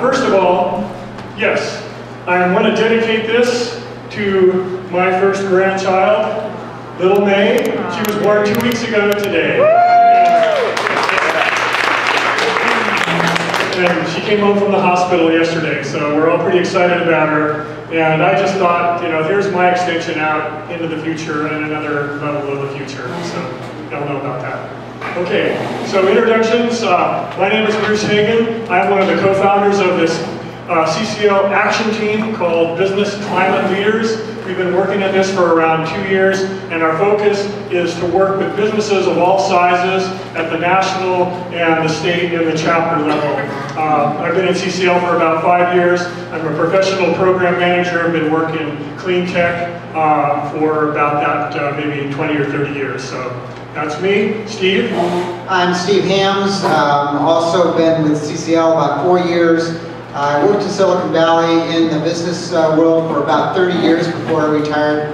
First of all, yes, I want to dedicate this to my first grandchild, little May. She was born 2 weeks ago today. And she came home from the hospital yesterday, so we're all pretty excited about her. And I just thought, you know, here's my extension out into the future and another level of the future. So y'all know about that. Okay, so introductions. My name is Bruce Hagan. I'm one of the co-founders of this CCL action team called Business Climate Leaders. We've been working at this for around 2 years, and our focus is to work with businesses of all sizes at the national and the state and the chapter level. I've been in CCL for about 5 years. I'm a professional program manager. I've been working clean tech for about that maybe 20 or 30 years. So that's me. Steve? I'm Steve Hams. Also been with CCL about 4 years. I worked in Silicon Valley in the business world for about 30 years before I retired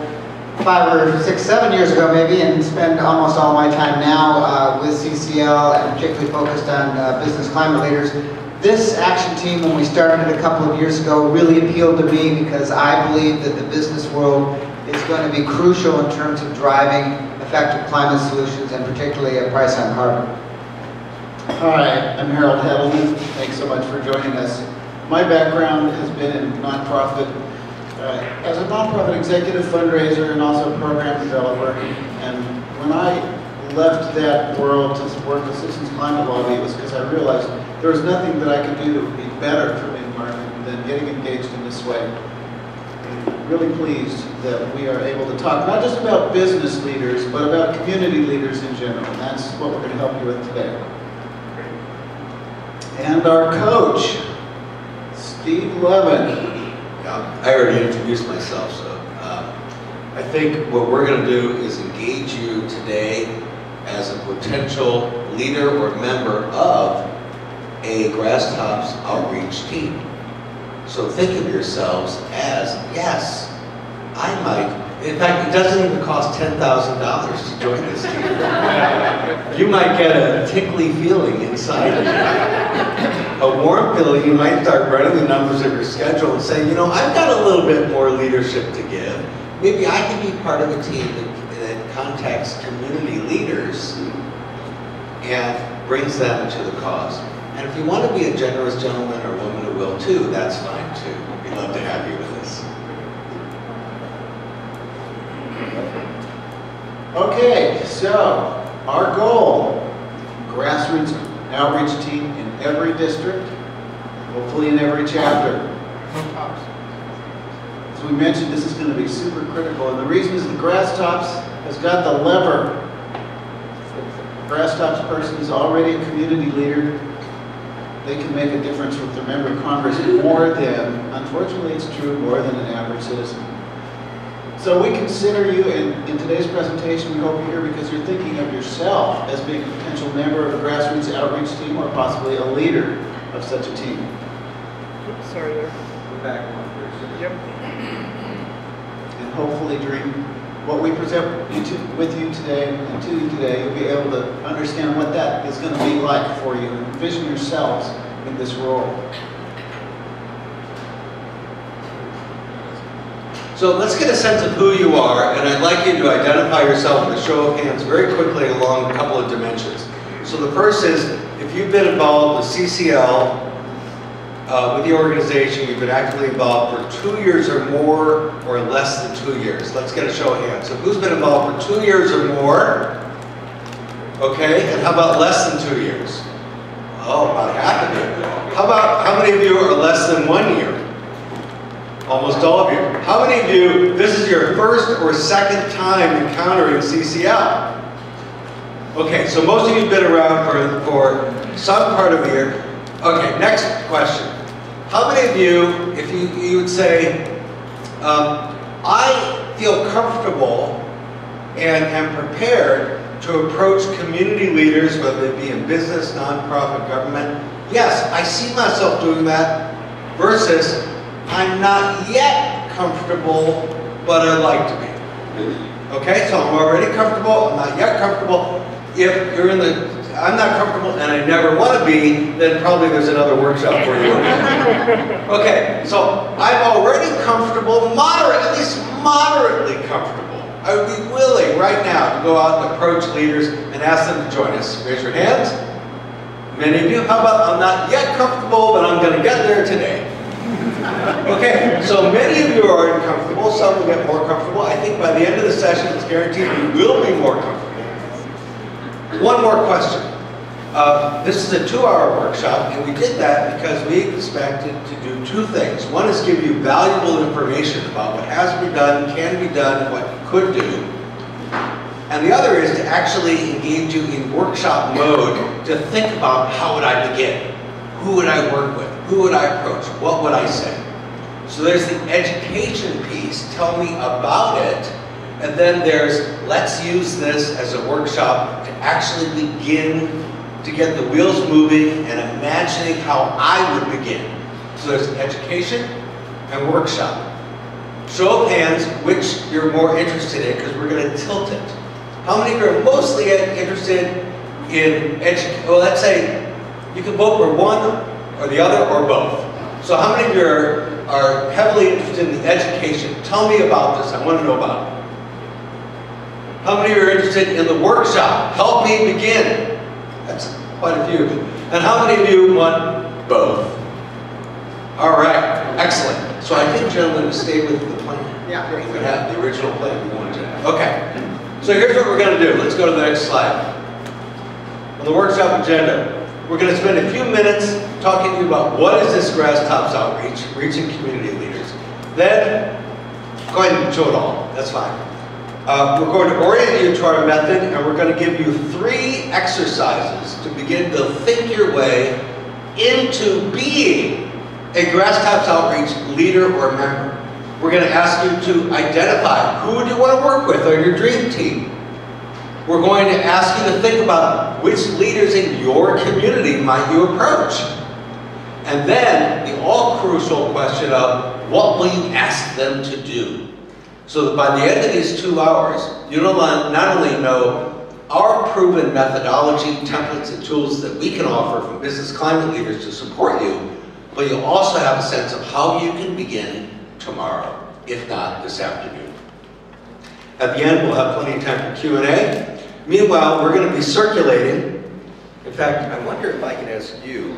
5 or 6, 7 years ago maybe, and spend almost all my time now with CCL and particularly focused on business climate leaders. This action team, when we started it a couple of years ago, really appealed to me because I believe that the business world is going to be crucial in terms of driving effective climate solutions and particularly a price on carbon. Hi, I'm Harold Hedelman. Thanks so much for joining us. My background has been in nonprofit, as a nonprofit executive fundraiser and also a program developer. And when I left that world to work with Citizens Climate Lobby, it was because I realized there was nothing that I could do that would be better for the environment than getting engaged in this way. I'm really pleased that we are able to talk not just about business leaders, but about community leaders in general. And that's what we're going to help you with today. And our coach, Steve Levin. Yeah, I already introduced myself, so I think what we're going to do is engage you today as a potential leader or member of a Grasstops Outreach team. So think of yourselves as, yes, I might. In fact, it doesn't even cost $10,000 to join this team. You might get a tickly feeling inside of you. A warm feeling. You might start running the numbers of your schedule and say, you know, I've got a little bit more leadership to give. Maybe I can be part of a team that contacts community leaders and brings them to the cause. And if you want to be a generous gentleman or woman who will too, that's fine too. We'd love to have you with us. Okay, so our goal, grassroots outreach team in every district, hopefully in every chapter. As we mentioned, this is going to be super critical, and the reason is the Grasstops has got the lever. The Grasstops person is already a community leader. They can make a difference with their member of Congress more than, unfortunately it's true, more than an average citizen. So we consider you, in today's presentation, we hope you're here because you're thinking of yourself as being a potential member of a grassroots outreach team or possibly a leader of such a team. Oops, sorry there. Go back one first. Yep. And hopefully during what we present with you today and to you today, you'll be able to understand what that is going to be like for you and envision yourselves in this role. So let's get a sense of who you are, and I'd like you to identify yourself with a show of hands very quickly along a couple of dimensions. So the first is, if you've been involved with CCL, with the organization, you've been actively involved for 2 years or more, or less than 2 years. Let's get a show of hands. So who's been involved for 2 years or more? Okay, and how about less than 2 years? Oh, about half of you. How many of you are less than 1 year? Almost all of you. How many of you, this is your first or second time encountering CCL? Okay, so most of you have been around for some part of the year. Okay, next question. How many of you, if you would say, I feel comfortable and am prepared to approach community leaders, whether it be in business, nonprofit, government. Yes, I see myself doing that, versus I'm not yet comfortable, but I'd like to be. Okay, so I'm already comfortable, I'm not yet comfortable. If you're in the I'm not comfortable and I never want to be, then probably there's another workshop for you. Okay, so I'm already comfortable, at least moderately comfortable. I would be willing right now to go out and approach leaders and ask them to join us. Raise your hands. Many of you, how about I'm not yet comfortable, but I'm going to get there today. Okay, so many of you are already comfortable, some will get more comfortable. I think by the end of the session, it's guaranteed you will be more comfortable. One more question. This is a 2-hour workshop, and we did that because we expected to do 2 things. One is give you valuable information about what has been done, can be done, what you could do. And the other is to actually engage you in workshop mode to think about how would I begin? Who would I work with? Who would I approach? What would I say? So there's the education piece, tell me about it. And then there's, let's use this as a workshop to actually begin to get the wheels moving and imagining how I would begin. So there's education and workshop. Show of hands which you're more interested in, because we're going to tilt it. How many of you are mostly interested in education? Well, let's say you can vote for one or the other or both. So how many of you are heavily interested in education? Tell me about this. I want to know about it. How many of you are interested in the workshop? Help me begin. That's quite a few. And how many of you want both? All right, excellent. So I think, gentlemen, we stay with the plan. Yeah, great. We have the original plan we wanted to. Okay, so here's what we're going to do. Let's go to the next slide. On the workshop agenda, we're going to spend a few minutes talking to you about what is this Grasstops Outreach, reaching community leaders. Then, go ahead and show it all. That's fine. We're going to orient you to our method, and we're going to give you 3 exercises to begin to think your way into being a Grasstops Outreach leader or member. We're going to ask you to identify who do you want to work with on your dream team. We're going to ask you to think about which leaders in your community might you approach. And then the all-crucial question of what will you ask them to do? So that by the end of these 2 hours, you'll not only know our proven methodology, templates, and tools that we can offer from business climate leaders to support you, but you'll also have a sense of how you can begin tomorrow, if not this afternoon. At the end, we'll have plenty of time for Q&A. Meanwhile, we're going to be circulating. In fact, I wonder if I can ask you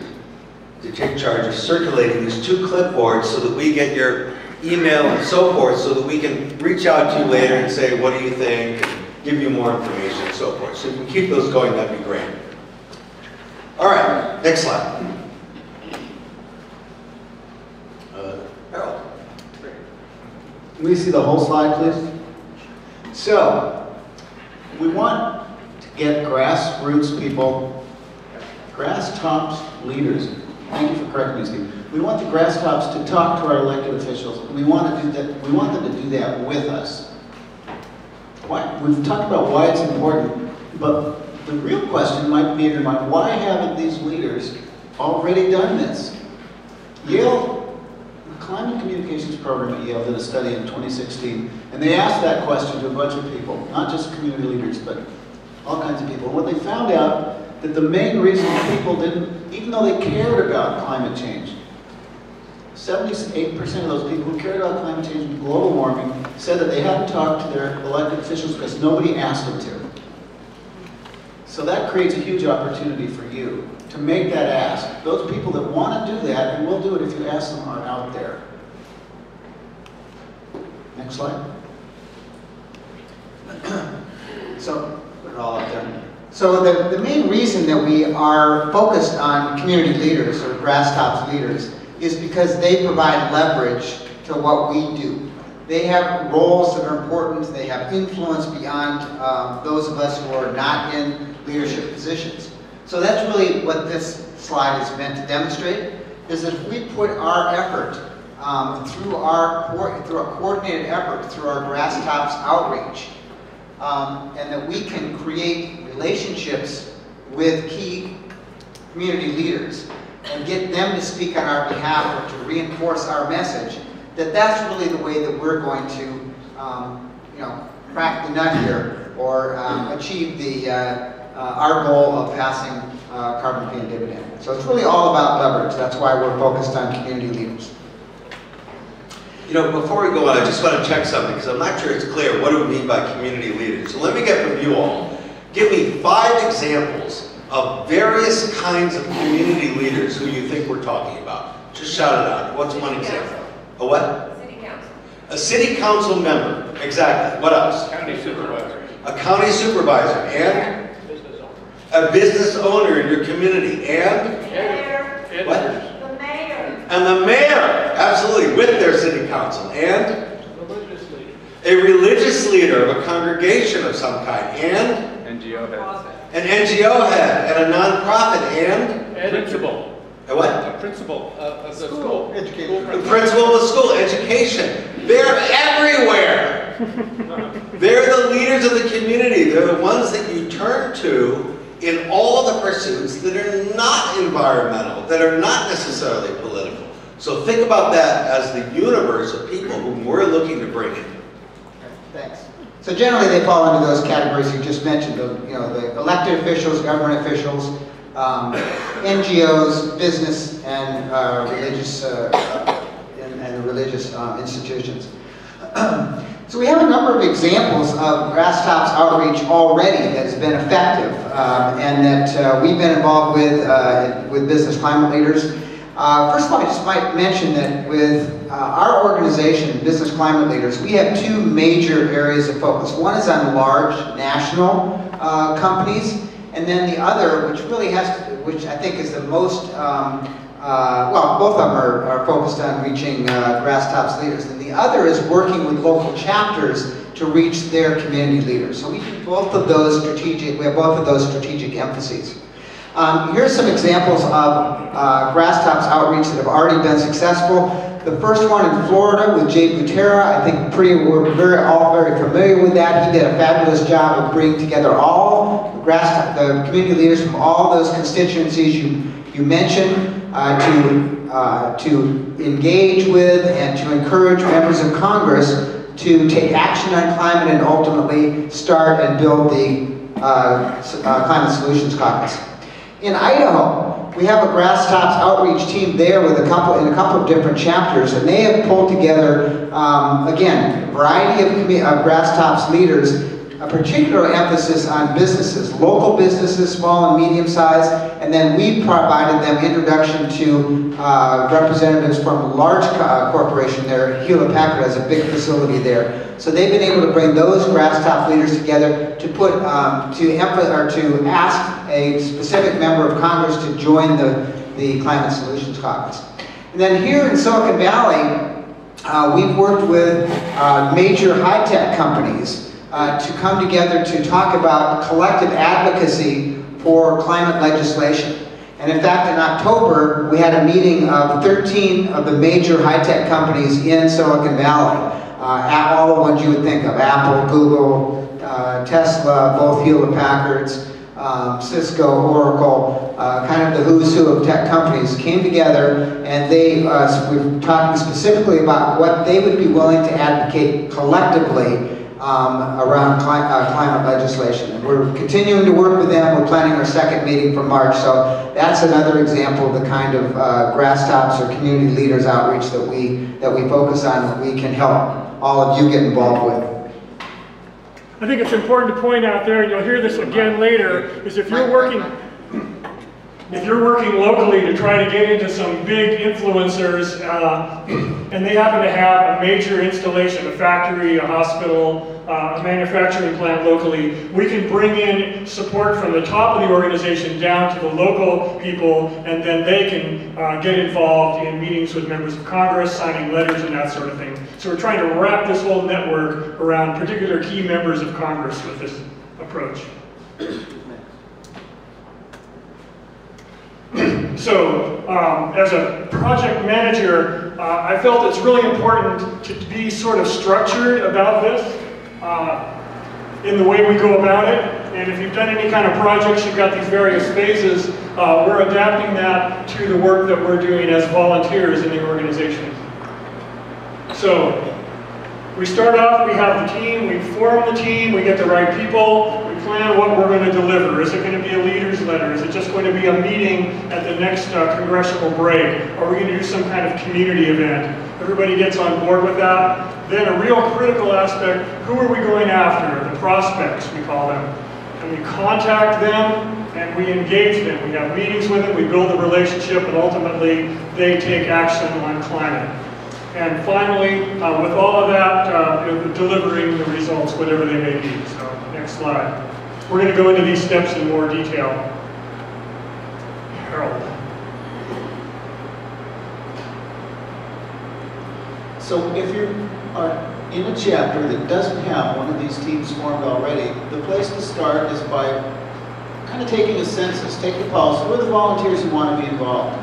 to take charge of circulating these 2 clipboards so that we get your email and so forth, so that we can reach out to you later and say, what do you think, and give you more information and so forth. So if you can keep those going, that'd be great. All right, next slide. Harold. Can we see the whole slide, please? So, we want to get grassroots people, Grasstops leaders. Thank you for correcting me, Steve. We want the Grasstops to talk to our elected officials. We want to do that. We want them to do that with us. We've talked about why it's important, but the real question might be in your mind: why haven't these leaders already done this? Yale, the Climate Communications Program at Yale did a study in 2016, and they asked that question to a bunch of people, not just community leaders, but all kinds of people. And what they found out that the main reason people didn't, even though they cared about climate change, 78% of those people who cared about climate change and global warming said that they hadn't talked to their elected officials because nobody asked them to. So that creates a huge opportunity for you to make that ask. Those people that want to do that, and will do it if you ask them, are out there. Next slide. So, put it all up there. So the main reason that we are focused on community leaders or Grasstops leaders is because they provide leverage to what we do. They have roles that are important. They have influence beyond those of us who are not in leadership positions. So that's really what this slide is meant to demonstrate, is that if we put our effort through a coordinated effort through our Grasstops Outreach, and that we can create relationships with key community leaders and get them to speak on our behalf or to reinforce our message, that's really the way that we're going to crack the nut here or achieve the our goal of passing carbon fee and dividend. So it's really all about leverage. That's why we're focused on community leaders. You know, before we go on, I just want to check something because I'm not sure it's clear. What do we mean by community leaders? So let me get from you all. Give me 5 examples of various kinds of community leaders who you think we're talking about. Just shout it out. What's one example? A what? City council. A city council member. Exactly. What else? County supervisor. A county supervisor. And? Business owner. A business owner in your community. And? Mayor. What? The mayor. And the mayor. Absolutely. With their city council. And? Religious leader. A religious leader of a congregation of some kind. And? NGO head. An NGO head. And a nonprofit. And? Principal. A what? A principal of the school. Education. The principal of the school. Education. They're everywhere. They're the leaders of the community. They're the ones that you turn to in all of the pursuits that are not environmental, that are not necessarily political. So think about that as the universe of people whom we're looking to bring in. Thanks. So generally they fall into those categories you just mentioned, the elected officials, government officials, NGOs, business, and religious institutions. So we have a number of examples of Grasstops Outreach already that has been effective and that we've been involved with business climate leaders. First of all, I just might mention that with our organization, Business Climate Leaders, we have 2 major areas of focus. One is on large national companies, and then the other, which really which I think is the most, well, both of them are focused on reaching Grasstops leaders, and the other is working with local chapters to reach their community leaders. So we do both of those strategic. We have both of those strategic emphases. Here's some examples of Grasstops Outreach that have already been successful. The first one in Florida with Jay Butera, I think we're all very familiar with that. He did a fabulous job of bringing together all the community leaders from all those constituencies you mentioned to engage with and to encourage members of Congress to take action on climate and ultimately start and build the Climate Solutions Caucus. In Idaho, we have a Grasstops Outreach team there with in a couple of different chapters, and they have pulled together, again, a variety of Grasstops leaders, a particular emphasis on businesses, local businesses, small and medium size, and then we provided them introduction to representatives from a large corporation there. Hewlett Packard has a big facility there. So they've been able to bring those Grasstops leaders together to put, to ask a specific member of Congress to join the Climate Solutions Caucus. And then here in Silicon Valley, we've worked with major high-tech companies to come together to talk about collective advocacy for climate legislation. And in fact, in October, we had a meeting of 13 of the major high-tech companies in Silicon Valley. All the ones you would think of: Apple, Google, Tesla, both Hewlett Packards, Cisco, Oracle, kind of the who's who of tech companies came together, and they were talking specifically about what they would be willing to advocate collectively around climate legislation. And we're continuing to work with them. We're planning our second meeting for March, so that's another example of the kind of Grasstops or community leaders outreach that we focus on, that we can help all of you get involved with. I think it's important to point out there, and you'll hear this again later, is if you're working locally to try to get into some big influencers and they happen to have a major installation, a factory, a hospital, a manufacturing plant locally, we can bring in support from the top of the organization down to the local people, and then they can get involved in meetings with members of Congress, signing letters and that sort of thing. So we're trying to wrap this whole network around particular key members of Congress with this approach. So, as a project manager, I felt it's really important to be sort of structured about this in the way we go about it. And if you've done any kind of projects, you've got these various phases. We're adapting that to the work that we're doing as volunteers in the organization. So, we start off, we have the team, we form the team, we get the right people, we plan what we're going to deliver. Is it going to be a leader's letter? Is it just going to be a meeting at the next congressional break? Are we going to do some kind of community event? Everybody gets on board with that. Then a real critical aspect, who are we going after? The prospects, we call them. And we contact them and we engage them. We have meetings with them, we build a relationship, and ultimately they take action on climate. And finally, with all of that, delivering the results, whatever they may be. So, next slide. We're going to go into these steps in more detail. Harold. So if you are in a chapter that doesn't have one of these teams formed already, the place to start is by kind of taking a census, take the pulse. Who are the volunteers who want to be involved?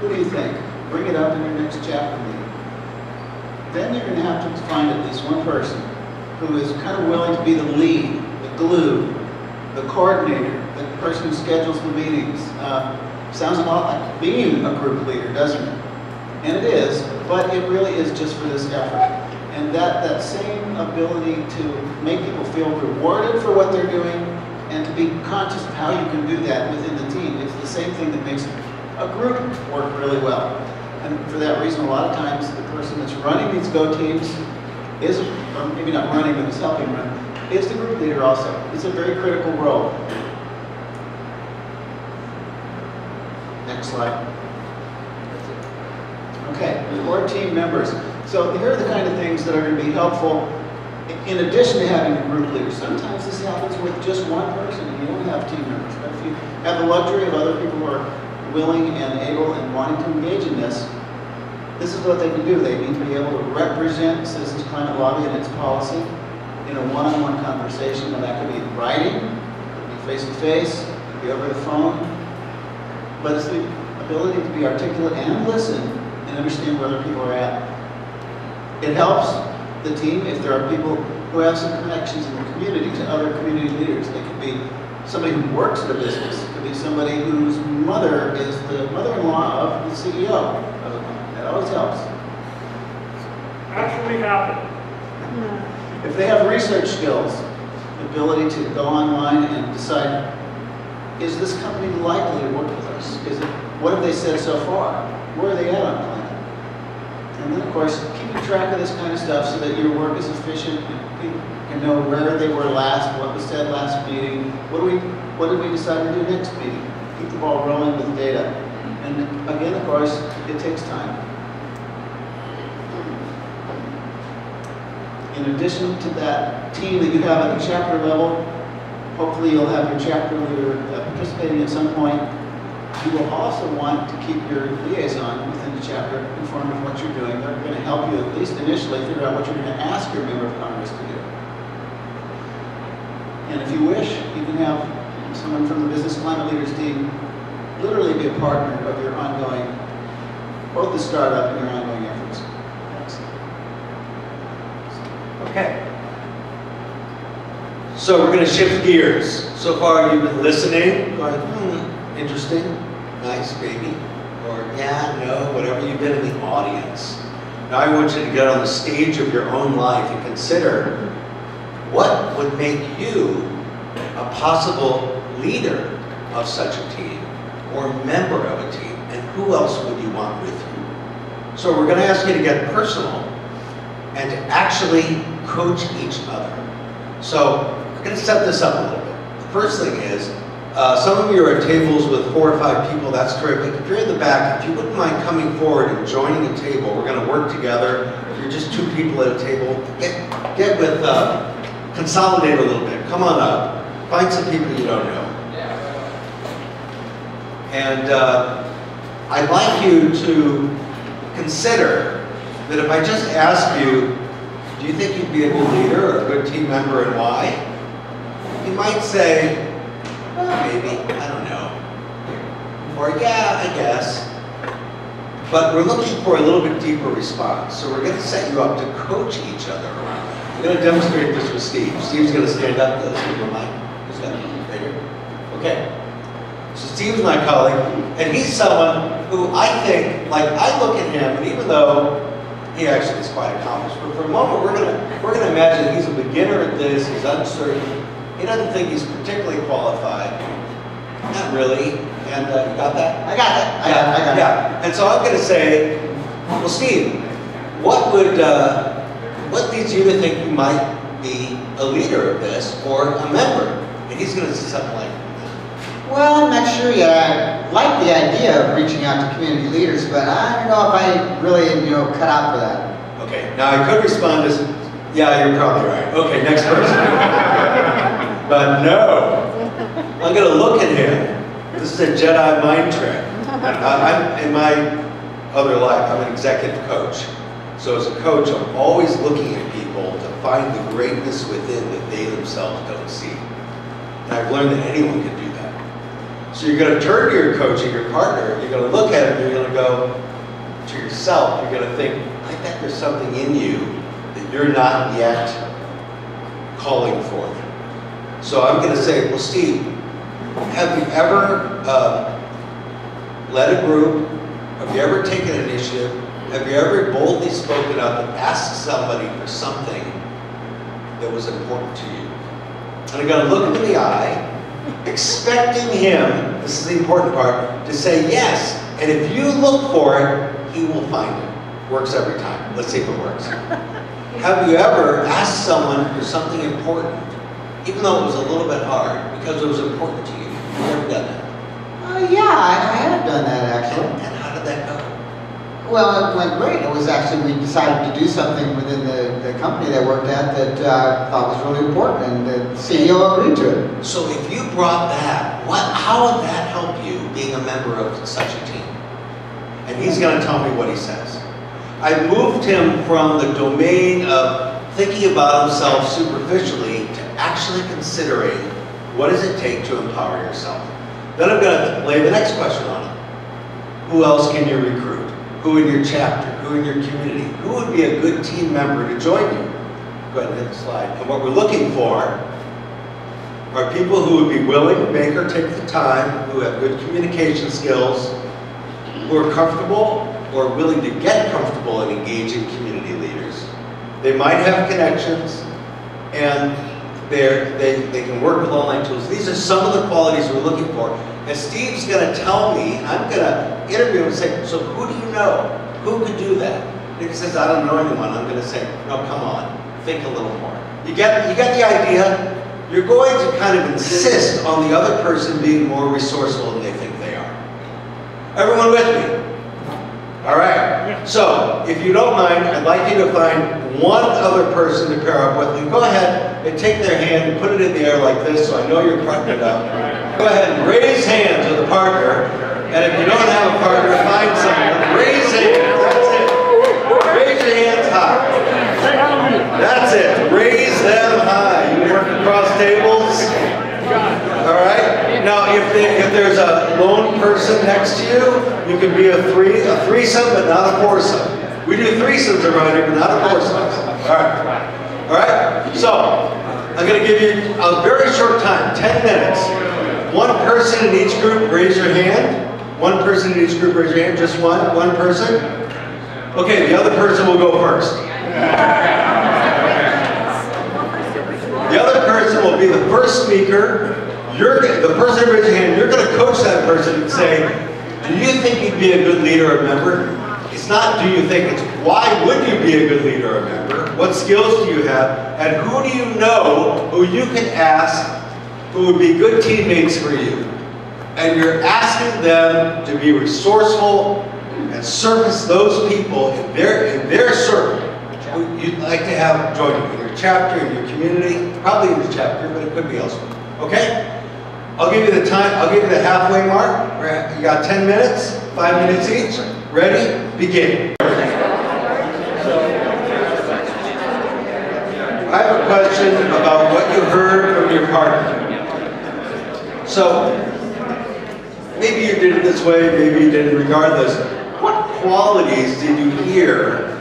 Who do you think? Bring it up in your next chapter meeting. Then you're going to have to find at least one person who is kind of willing to be the lead, the glue, the coordinator, the person who schedules the meetings. Sounds a lot like being a group leader, doesn't it? And it is, but it really is just for this effort. And that same ability to make people feel rewarded for what they're doing and to be conscious of how you can do that within the team. It's the same thing that makes a group work really well. And for that reason, a lot of times the person that's running these Go teams is, or maybe not running, but is helping run, is the group leader also. It's a very critical role. Next slide. Okay, the board team members. So here are the kind of things that are going to be helpful in addition to having a group leader. Sometimes this happens with just one person and you don't have team members. But if you have the luxury of other people who are willing and able and wanting to engage in this is what they can do. They need to be able to represent Citizens Climate Lobby and its policy in a one-on-one conversation. And that could be in writing, it could be face-to-face, it could be over the phone. But it's the ability to be articulate and listen and understand where other people are at. It helps the team if there are people who have some connections in the community to other community leaders. They could be somebody who works at a business. It could be somebody whose mother is the mother-in-law of the CEO of a company. That always helps. Actually happened. If they have research skills, the ability to go online and decide, is this company likely to work with us? What have they said so far? Where are they at on climate? And then, of course, keeping track of this kind of stuff so that your work is efficient and people can know where they were last, what was said last meeting, what did we decide to do next meeting? Keep the ball rolling with data. And again, of course, it takes time. In addition to that team that you have at the chapter level, hopefully you'll have your chapter leader participating at some point. You will also want to keep your liaison within the chapter informed of what you're doing. They're going to help you, at least initially, figure out what you're going to ask your member of Congress to do. And if you wish, you can have someone from the Business Climate Leaders team literally be a partner of your ongoing, both the startup and your ongoing efforts. Okay. So we're going to shift gears. So far you've been listening, going, interesting, nice, maybe, or yeah, no, whatever. You've been in the audience. Now I want you to get on the stage of your own life and consider what would make you a possible leader of such a team or member of a team, and who else would you want with you? So we're going to ask you to get personal and to actually coach each other. So we're going to set this up a little bit. The first thing is, some of you are at tables with 4 or 5 people. That's terrific. If you're in the back, if you wouldn't mind coming forward and joining a table, we're going to work together. If you're just 2 people at a table, get with, consolidate a little bit. Come on up. Find some people you don't know. And I'd like you to consider that if I just ask you, do you think you'd be a good leader or a good team member and why? You might say, well, maybe, I don't know. Or yeah, I guess. But we're looking for a little bit deeper response. So we're going to set you up to coach each other around. We're going to demonstrate this with Steve. Steve's going to stand up. Let's give him a mic. Who's got it? Right here. Okay. So Steve's my colleague, and he's someone who I think, like, I look at him, and even though he actually is quite accomplished, but for a moment we're gonna imagine he's a beginner at this, he's uncertain, He doesn't think he's particularly qualified. Not really. And you got that? I got it. I got it. Yeah. And so I'm going to say, well, Steve, what leads you to think you might be a leader of this or a member? And he's going to say something like, Well, I'm not sure yet. I like the idea of reaching out to community leaders, but I don't know if I really, cut out for that. okay. Now I could respond as, yeah, you're probably right. Okay, next person. But no, I'm going to look at him. This is a Jedi mind trick. In my other life, I'm an executive coach. So as a coach, I'm always looking at people to find the greatness within that they themselves don't see. And I've learned that anyone can do that. So you're going to turn to your coach and your partner, you're going to look at him, you're going to go to yourself, you're going to think, I bet there's something in you that you're not yet calling for. So I'm going to say, well, Steve, have you ever led a group? Have you ever taken an initiative? Have you ever boldly spoken up and asked somebody for something that was important to you? And I'm going to look him in the eye, expecting him, this is the important part, to say yes. And if you look for it, he will find it. Works every time. Let's see if it works. Have you ever asked someone for something important, even though it was a little bit hard, because it was important to you? Have you ever done that? Yeah, I have done that actually. And how did that go? Well, it went great. It was actually, we decided to do something within the company that I worked at that I thought was really important, and the CEO agreed to it. So if you brought that, how would that help you being a member of such a team? And he's going to tell me what he says. I moved him from the domain of thinking about himself superficially to actually considering what does it take to empower yourself. Then I'm going to lay the next question on him. Who else can you recruit? Who in your chapter? Who in your community? Who would be a good team member to join you? Go ahead and hit the slide. And what we're looking for are people who would be willing to make or take the time, who have good communication skills, who are comfortable or willing to get comfortable in engaging community leaders. They might have connections, and they can work with online tools. These are some of the qualities we're looking for. And Steve's going to tell me, I'm going to interview him and say, so who do you know? Who could do that? And if he says, I don't know anyone, I'm going to say, no, come on, think a little more. You get the idea? You're going to kind of insist on the other person being more resourceful than they think they are. Everyone with me? All right. So, if you don't mind, I'd like you to find one other person to pair up with, and go ahead and take their hand and put it in the air like this, so I know you're partnered up. Go ahead and raise hands with a partner, and if you don't have a partner, find someone. Raise hands. That's it. Raise your hands high. That's it. Raise them high. You can work across tables. All right. Now, if there's a lone person next to you, you can be a threesome, but not a foursome. We do threesomes around here, but not a foursome. All right. All right. So I'm going to give you a very short time, 10 minutes. One person in each group, raise your hand. One person in each group, raise your hand. Just one person. Okay. The other person will go first. The other person will be the first speaker. The person who raises your hand, you're going to coach that person and say, do you think you'd be a good leader or member? It's not do you think, it's why would you be a good leader or member? What skills do you have? And who do you know who you can ask who would be good teammates for you? And you're asking them to be resourceful and surface those people in their circle who you'd like to have join you in your chapter, in your community, probably in your chapter, but it could be elsewhere. Okay? I'll give you the time, I'll give you the halfway mark. You got 10 minutes, 5 minutes each. Ready? Begin. I have a question about what you heard from your partner. So, maybe you did it this way, maybe you didn't. Regardless, what qualities did you hear?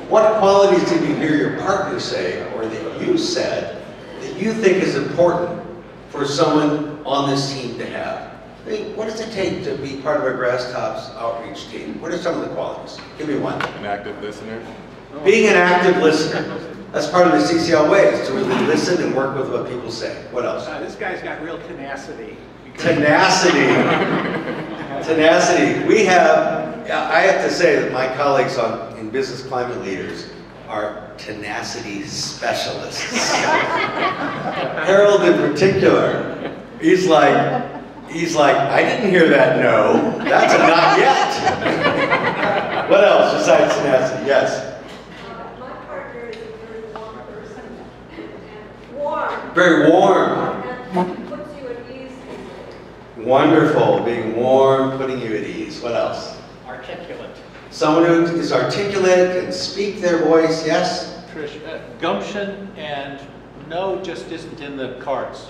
What qualities did you hear your partner say, or that you said, that you think is important for someone on this team to have? I mean, what does it take to be part of a Grasstops Outreach team? What are some of the qualities? Give me one. An active listener. Being an active listener. That's part of the CCL way, is to really listen and work with what people say. What else? This guy's got real tenacity. Tenacity. Tenacity. We have, I have to say that my colleagues in business climate leaders are tenacity specialists. Harold in particular, he's like, I didn't hear that no. That's a not yet. What else besides tenacity? Yes. My partner is a very warm person. And warm. Very warm. And puts you at ease. Wonderful. Being warm, putting you at ease. What else? Articulate. Someone who is articulate, can speak their voice. Yes? Trish, gumption and no just isn't in the cards.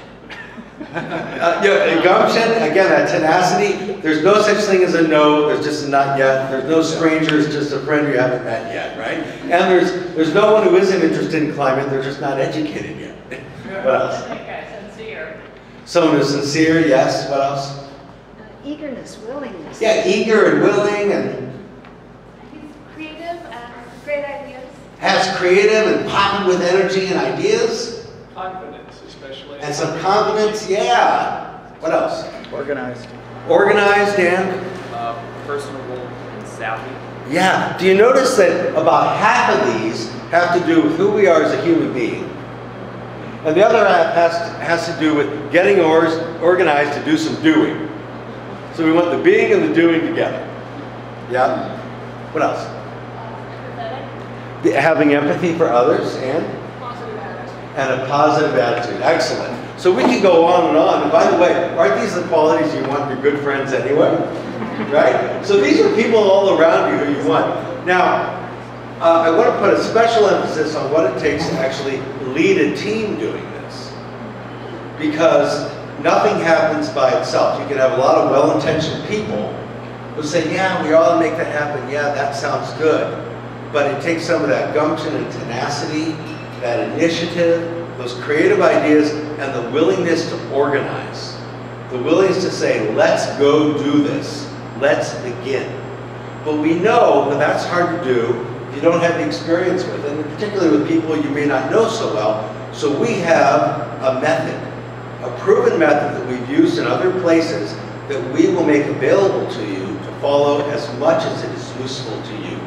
Yeah, gumption, again, that tenacity. There's no such thing as a no, there's just a not yet. There's no strangers, just a friend you haven't met yet, right? And there's no one who isn't interested in climate, they're just not educated yet. What else? Sincere. Someone who's sincere, yes. What else? Eagerness, willingness. Yeah, eager and willing and He's creative and great ideas. has creative and popping with energy and ideas. Confidence, especially. And some confidence, yeah. What else? Organized. Organized and? Personable and savvy. Yeah. Do you notice that about half of these have to do with who we are as a human being? And the other half has to do with getting organized to do some doing. So we want the being and the doing together. Yeah? What else? Having empathy for others and? And a positive attitude. Excellent. So we can go on and on. And by the way, aren't these the qualities you want in your good friends anyway? Right? So these are people all around you who you want. Now, I want to put a special emphasis on what it takes to actually lead a team doing this. Because nothing happens by itself. You can have a lot of well-intentioned people who say, yeah, we ought to make that happen. Yeah, that sounds good. But it takes some of that gumption and tenacity, that initiative, those creative ideas, and the willingness to organize. The willingness to say, let's go do this. Let's begin. But we know that that's hard to do if you don't have the experience with it, and particularly with people you may not know so well. So we have a method, a proven method that we've used in other places that we will make available to you to follow as much as it is useful to you.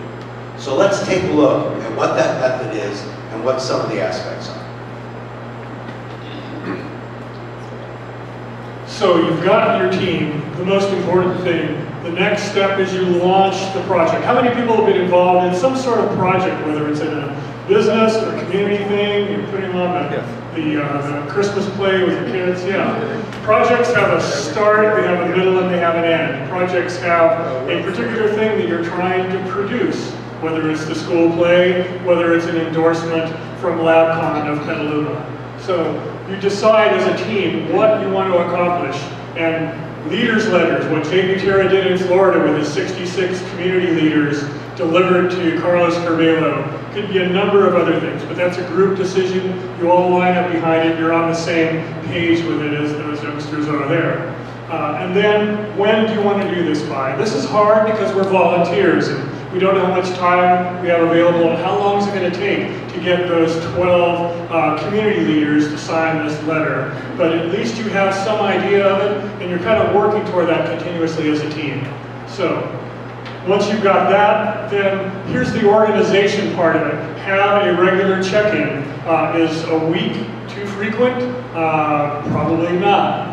So let's take a look at what that method is and what some of the aspects are. So you've got your team. The most important thing, the next step is you launch the project. How many people have been involved in some sort of project, whether it's in a business or a community thing, you're putting on the Christmas play with the kids? Yeah. Projects have a start, they have a middle, and they have an end. Projects have a particular thing that you're trying to produce, whether it's the school play, whether it's an endorsement from LabCon of Petaluma. So you decide as a team what you want to accomplish. And leaders' letters, what Jay Gutierrez did in Florida with his 66 community leaders delivered to Carlos Carvalho, could be a number of other things, but that's a group decision. You all line up behind it, you're on the same page with it as those youngsters are there. And then, when do you want to do this by? This is hard because we're volunteers and we don't know how much time we have available and how long is it going to take to get those 12 community leaders to sign this letter. But at least you have some idea of it and you're kind of working toward that continuously as a team. So, once you've got that, then here's the organization part of it. Have a regular check-in. Is a week too frequent? Probably not.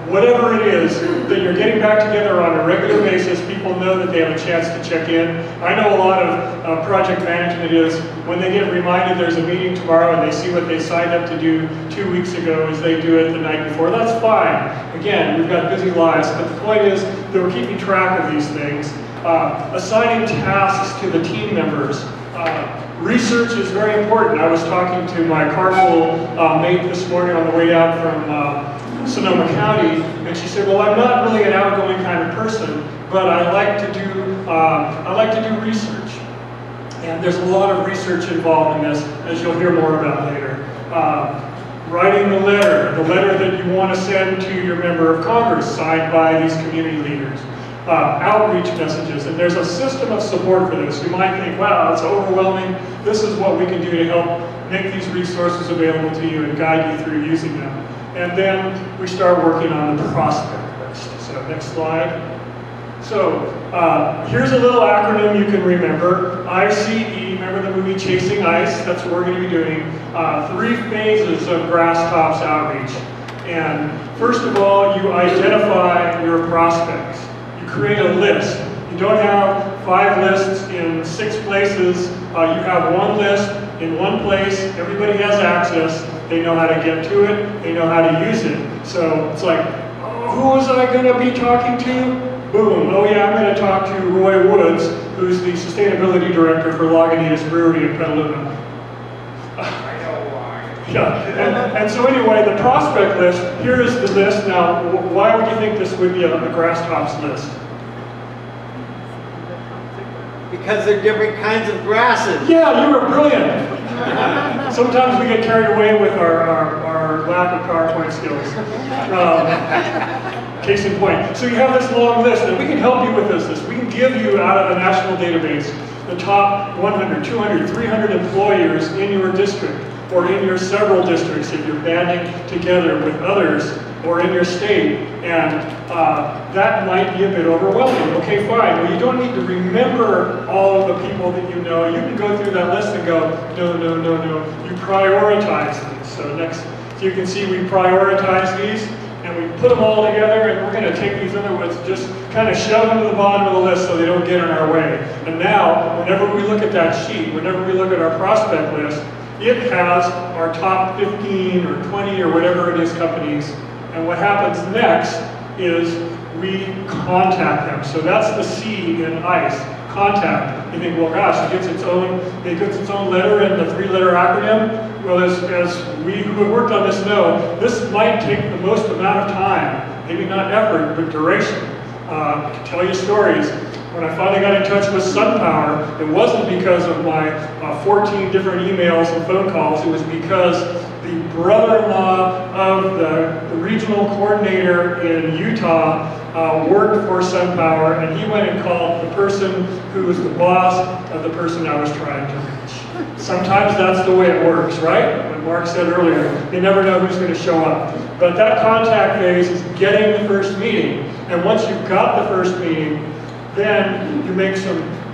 Whatever it is that you're getting back together on a regular basis, people know that they have a chance to check in. I know a lot of project management is when they get reminded there's a meeting tomorrow and they see what they signed up to do 2 weeks ago as they do it the night before. That's fine. Again, we've got busy lives, but the point is that we're keeping track of these things. Assigning tasks to the team members. Research is very important. I was talking to my carpool mate this morning on the way out from Sonoma County, and she said, well, I'm not really an outgoing kind of person, but I like to do research. And there's a lot of research involved in this, as you'll hear more about later. Writing the letter that you want to send to your member of Congress, signed by these community leaders. outreach messages, and there's a system of support for this. You might think, wow, it's overwhelming. This is what we can do to help make these resources available to you and guide you through using them. And then we start working on the prospect list. So next slide. So here's a little acronym you can remember. ICE, remember the movie Chasing Ice? That's what we're going to be doing. 3 phases of Grasstops Outreach. And first of all, you identify your prospects. You create a list. You don't have 5 lists in 6 places. You have 1 list in 1 place. Everybody has access. They know how to get to it. They know how to use it. So it's like, oh, who was I going to be talking to? Boom. Oh yeah, I'm going to talk to Roy Woods, who's the Sustainability Director for Lagunitas Brewery in Petaluma. Yeah, and so anyway, the prospect list, here is the list. Now, why would you think this would be a Grasstops list? Because they're different kinds of grasses. Yeah, you were brilliant. Sometimes we get carried away with our lack of PowerPoint skills. Case in point. So you have this long list, and we can help you with this list. We can give you out of a national database the top 100, 200, 300 employers in your district, or in your several districts if you're banding together with others, or in your state, and that might be a bit overwhelming. Okay, fine. Well, you don't need to remember all of the people that you know. You can go through that list and go, no, no, no, no. You prioritize these. So next, so you can see we prioritize these, and we put them all together, and we're going to take these other ones, just kind of shove them to the bottom of the list so they don't get in our way. And now, whenever we look at that sheet, whenever we look at our prospect list, it has our top 15 or 20 or whatever it is companies. And what happens next is we contact them. So that's the C in ICE, contact. You think, well, gosh, it gets its own letter in the 3-letter acronym. Well, as we who have worked on this know, this might take the most amount of time, maybe not effort, but duration. I can tell you stories. When I finally got in touch with SunPower, it wasn't because of my 14 different emails and phone calls. It was because the brother-in-law of the regional coordinator in Utah worked for SunPower, and he went and called the person who was the boss of the person I was trying to reach. Sometimes that's the way it works, right? Like Mark said earlier, you never know who's going to show up. But that contact phase is getting the first meeting. And once you've got the first meeting, then you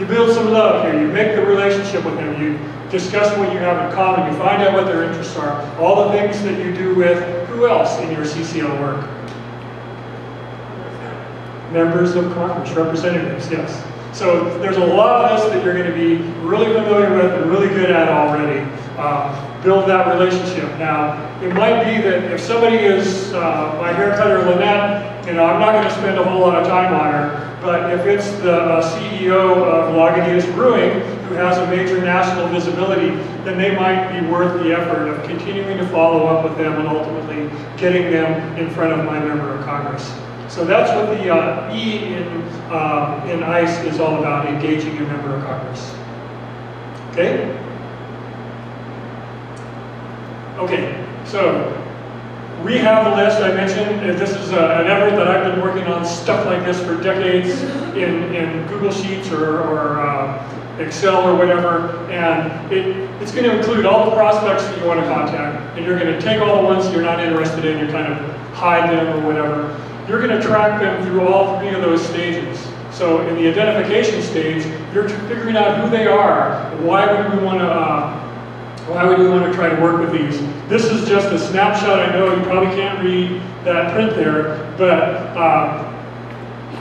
build some love here. You make the relationship with them. You discuss what you have in common. You find out what their interests are. All the things that you do with who else in your CCL work? Members of Congress, representatives, yes. So there's a lot of this that you're going to be really familiar with and really good at already. Build that relationship. Now, it might be that if somebody is my haircutter Lynette, I'm not going to spend a whole lot of time on her. But if it's the CEO of Lagunitas Brewing, who has a major national visibility, then they might be worth the effort of continuing to follow up with them and ultimately getting them in front of my member of Congress. So that's what the E in ICE is all about, engaging your member of Congress. Okay? Okay, so we have the list I mentioned. This is an effort that I've been working on stuff like this for decades in Google Sheets or Excel or whatever, and it's going to include all the prospects that you want to contact, and you're going to take all the ones you're not interested in, you kind of hide them or whatever. You're going to track them through all 3 of those stages. So in the identification stage, you're figuring out who they are, and why would we want to try to work with these. This is just a snapshot. I know you probably can't read that print there, but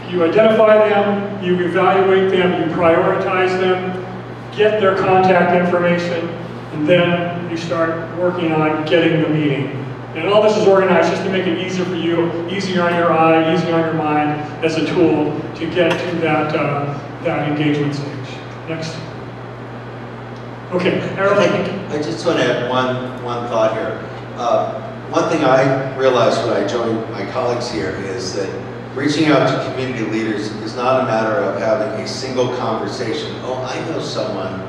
you identify them, you evaluate them, you prioritize them, get their contact information, and then you start working on getting the meeting. And all this is organized just to make it easier for you, easier on your eye, easier on your mind as a tool to get to that engagement stage. Next. Okay, Harold. I just want to add one thought here. One thing I realized when I joined my colleagues here is that reaching out to community leaders is not a matter of having a single conversation. Oh, I know someone,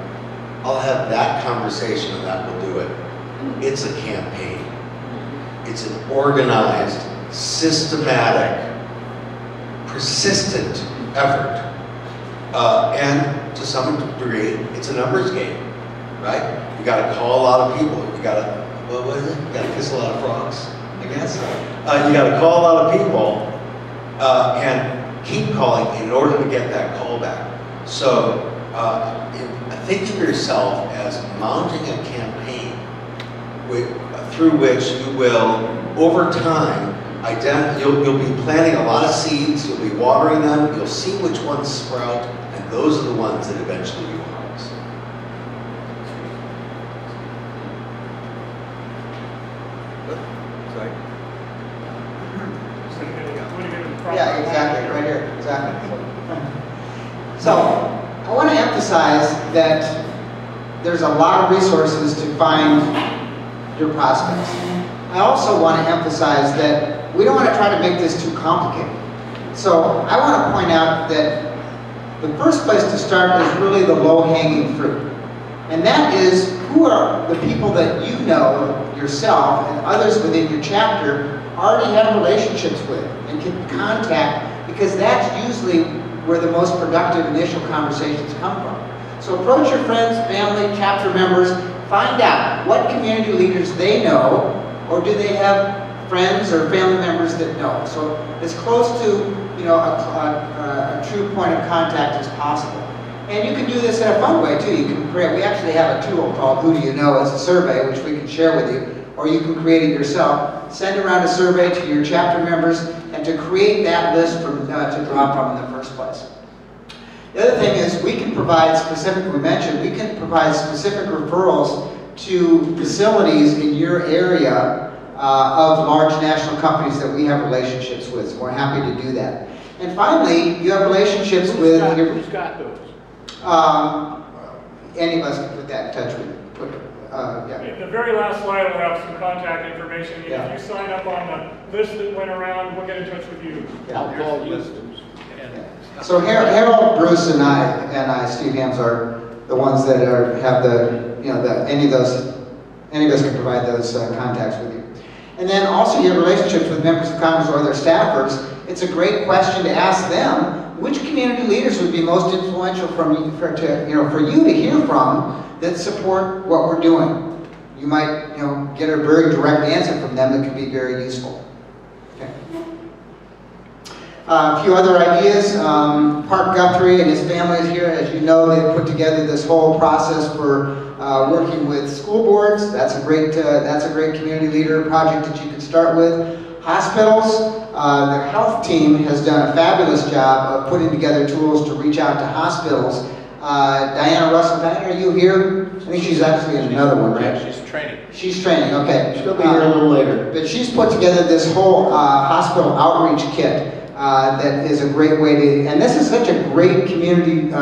I'll have that conversation and that will do it. It's a campaign. It's an organized, systematic, persistent effort. And to some degree, it's a numbers game, right? You got to call a lot of people. You got to, what is it? You got to kiss a lot of frogs, I guess. You got to call a lot of people and keep calling in order to get that call back. So think of yourself as mounting a campaign through which you will, over time, you'll be planting a lot of seeds, you'll be watering them, you'll see which ones sprout, and those are the ones that eventually you harvest. Sorry. Yeah, exactly, right here, exactly. So, I want to emphasize that there's a lot of resources to find your prospects. I also want to emphasize that we don't want to try to make this too complicated. So I want to point out that the first place to start is really the low-hanging fruit. And that is, who are the people that you know yourself and others within your chapter already have relationships with and can contact, because that's usually where the most productive initial conversations come from. So approach your friends, family, chapter members, find out what community leaders they know, or do they have friends or family members that know. So as close to a true point of contact as possible. And you can do this in a fun way too. You can create, we actually have a tool called Who Do You Know? It's a survey which we can share with you, or you can create it yourself. Send around a survey to your chapter members and to create that list to draw from in the first place. The other thing is we can provide specific, we can provide specific referrals to facilities in your area of large national companies that we have relationships with. So we're happy to do that. And finally, you have relationships with... Who's got those? Any of us can put that in touch with. Yeah. The very last slide will have some contact information. Yeah. If you sign up on the list that went around, we'll get in touch with you. Yeah. I'll call you. So Harold, Bruce, and I, Steve Hams, are the ones that have any of us can provide those contacts with you. And then also your relationships with members of Congress or their staffers. It's a great question to ask them, which community leaders would be most influential for you to hear from that support what we're doing. You might get a very direct answer from them that could be very useful. Okay. A few other ideas. Park Guthrie and his family is here. As you know, they put together this whole process for working with school boards. That's a great community leader project that you can start with. Hospitals. The health team has done a fabulous job of putting together tools to reach out to hospitals. Diana Russell, Diana, are you here? I think she's actually in another one, right? Yeah, she's training. She's training, okay. She'll be here a little later. But she's put together this whole hospital outreach kit that is a great way to, and this is such a great community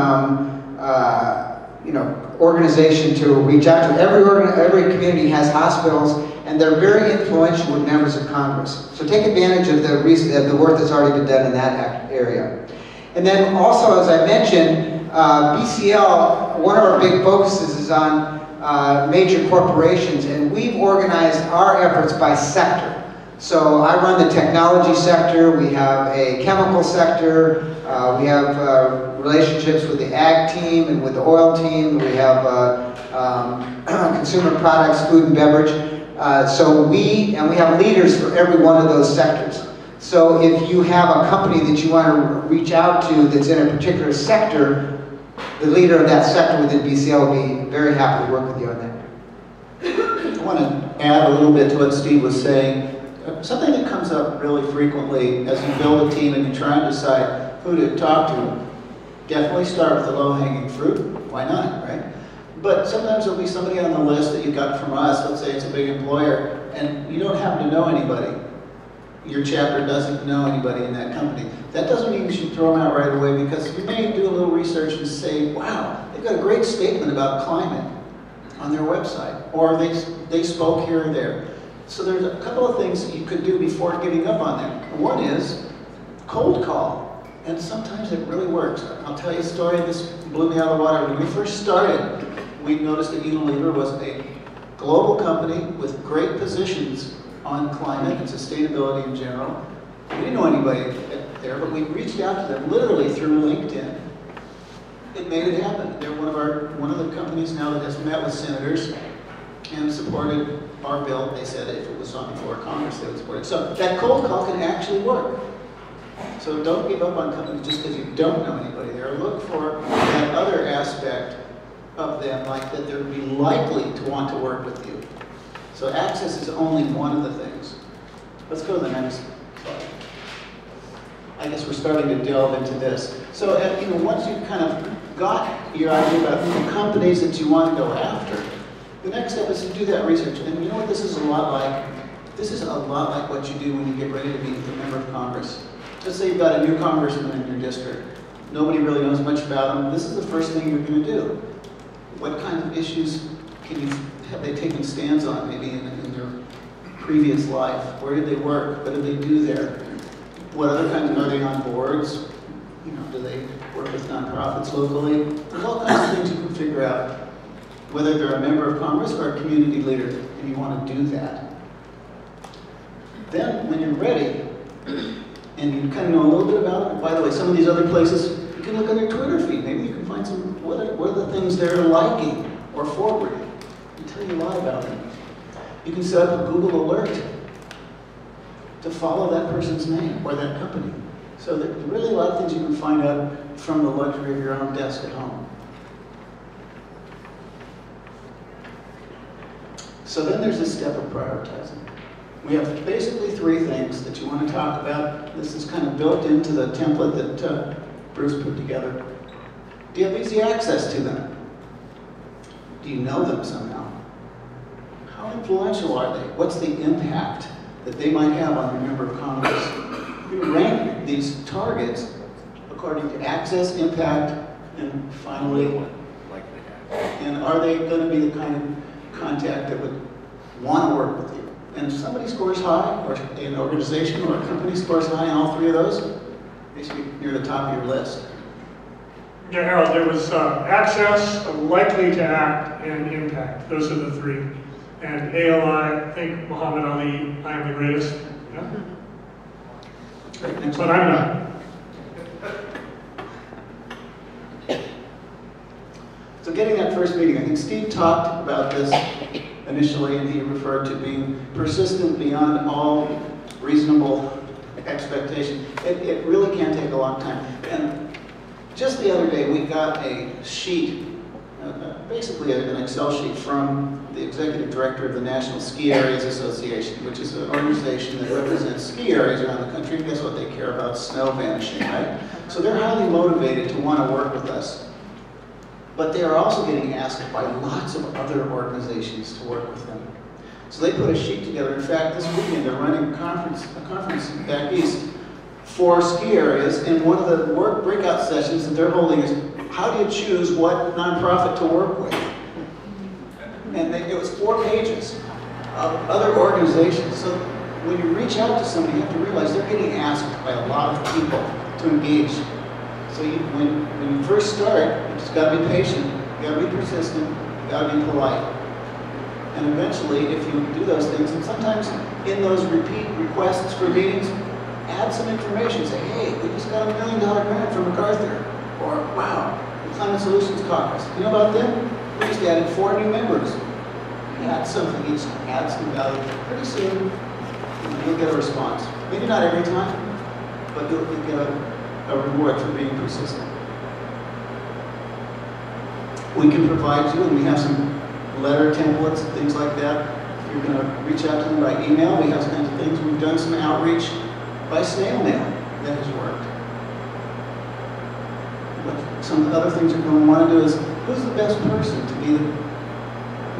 organization to reach out to. Every community has hospitals, and they're very influential with members of Congress. So take advantage of the work that's already been done in that area. And then also, as I mentioned, BCL, one of our big focuses is on major corporations, and we've organized our efforts by sector. So I run the technology sector, we have a chemical sector, we have relationships with the ag team and with the oil team, we have consumer products, food and beverage. We have leaders for every one of those sectors. So if you have a company that you want to reach out to that's in a particular sector, the leader of that sector within BCL will be very happy to work with you on that. I want to add a little bit to what Steve was saying. Something that comes up really frequently as you build a team and you try and decide who to talk to, definitely start with the low-hanging fruit. Why not, right? But sometimes there'll be somebody on the list that you got from us, let's say it's a big employer, and you don't happen to know anybody. Your chapter doesn't know anybody in that company. That doesn't mean you should throw them out right away, because you may do a little research and say, wow, they've got a great statement about climate on their website, or they spoke here or there. So there's a couple of things that you could do before giving up on them. One is cold call, and sometimes it really works. I'll tell you a story, this blew me out of the water. When we first started, we noticed that Unilever was a global company with great positions on climate and sustainability in general. We didn't know anybody there, but we reached out to them literally through LinkedIn. It made it happen. They're one of the companies now that has met with senators and supported our bill. They said if it was on the floor of Congress, they would support it. So that cold call can actually work. So don't give up on companies just because you don't know anybody there. Look for that other aspect of them, like that they'd be likely to want to work with you. So access is only one of the things. Let's go to the next slide. I guess we're starting to delve into this. So once you've kind of got your idea about the companies that you want to go after, the next step is to do that research. And you know what this is a lot like? This is a lot like what you do when you get ready to meet with a member of Congress. Let's say you've got a new congressman in your district. Nobody really knows much about him. This is the first thing you're going to do. What kind of issues have they taken stands on, maybe in their previous life? Where did they work? What did they do there? What other kinds are they on boards? Do they work with nonprofits locally? There's all kinds of things you can figure out, whether they're a member of Congress or a community leader, and you want to do that. Then, when you're ready, and you kind of know a little bit about it, by the way, some of these other places, you can look on their Twitter feed. Maybe you can find what are the things they're liking or forwarding. It'll tell you a lot about them. You can set up a Google alert to follow that person's name or that company. So there's really a lot of things you can find out from the luxury of your own desk at home. So then there's this step of prioritizing. We have basically three things that you want to talk about. This is kind of built into the template that Bruce put together. Do you have easy access to them? Do you know them somehow? How influential are they? What's the impact that they might have on a member of Congress? We rank these targets according to access, impact, and finally, and are they going to be the kind of contact that would want to work with you? And if somebody scores high, or an organization or a company scores high in all three of those, they should be near the top of your list. Yeah, Harold, there was access, likely to act, and impact. Those are the three. And ALI, I think Muhammad Ali, I am the greatest. Yeah? Great. But I'm not. So getting that first meeting, I think Steve talked about this initially, and he referred to being persistent beyond all reasonable expectation. It really can take a long time. And just the other day, we got a sheet, basically an Excel sheet from the executive director of the National Ski Areas Association, which is an organization that represents ski areas around the country. Guess what they care about? Snow vanishing, right? So they're highly motivated to want to work with us. But they are also getting asked by lots of other organizations to work with them. So they put a sheet together. In fact, this weekend they're running a conference back east for ski areas, and one of the breakout sessions that they're holding is, how do you choose what nonprofit to work with? And it was 4 pages of other organizations. So when you reach out to somebody, you have to realize they're getting asked by a lot of people to engage. So when you first start, you just got to be patient, you got to be persistent, you got to be polite. And eventually, if you do those things, and sometimes in those repeat requests for meetings, add some information. Say, hey, we just got $1 million grant from MacArthur. Or, wow, the Climate Solutions Caucus. You know about them? We just added 4 new members. Add something, each add some value. Pretty soon, you'll get a response. Maybe not every time, but you'll get a reward for being persistent. We can provide you, and we have some letter templates and things like that. If you're going to reach out to them by email, we have some kinds of things. We've done some outreach by snail mail that has worked. But some of the other things you're going to want to do is, who's the best person to be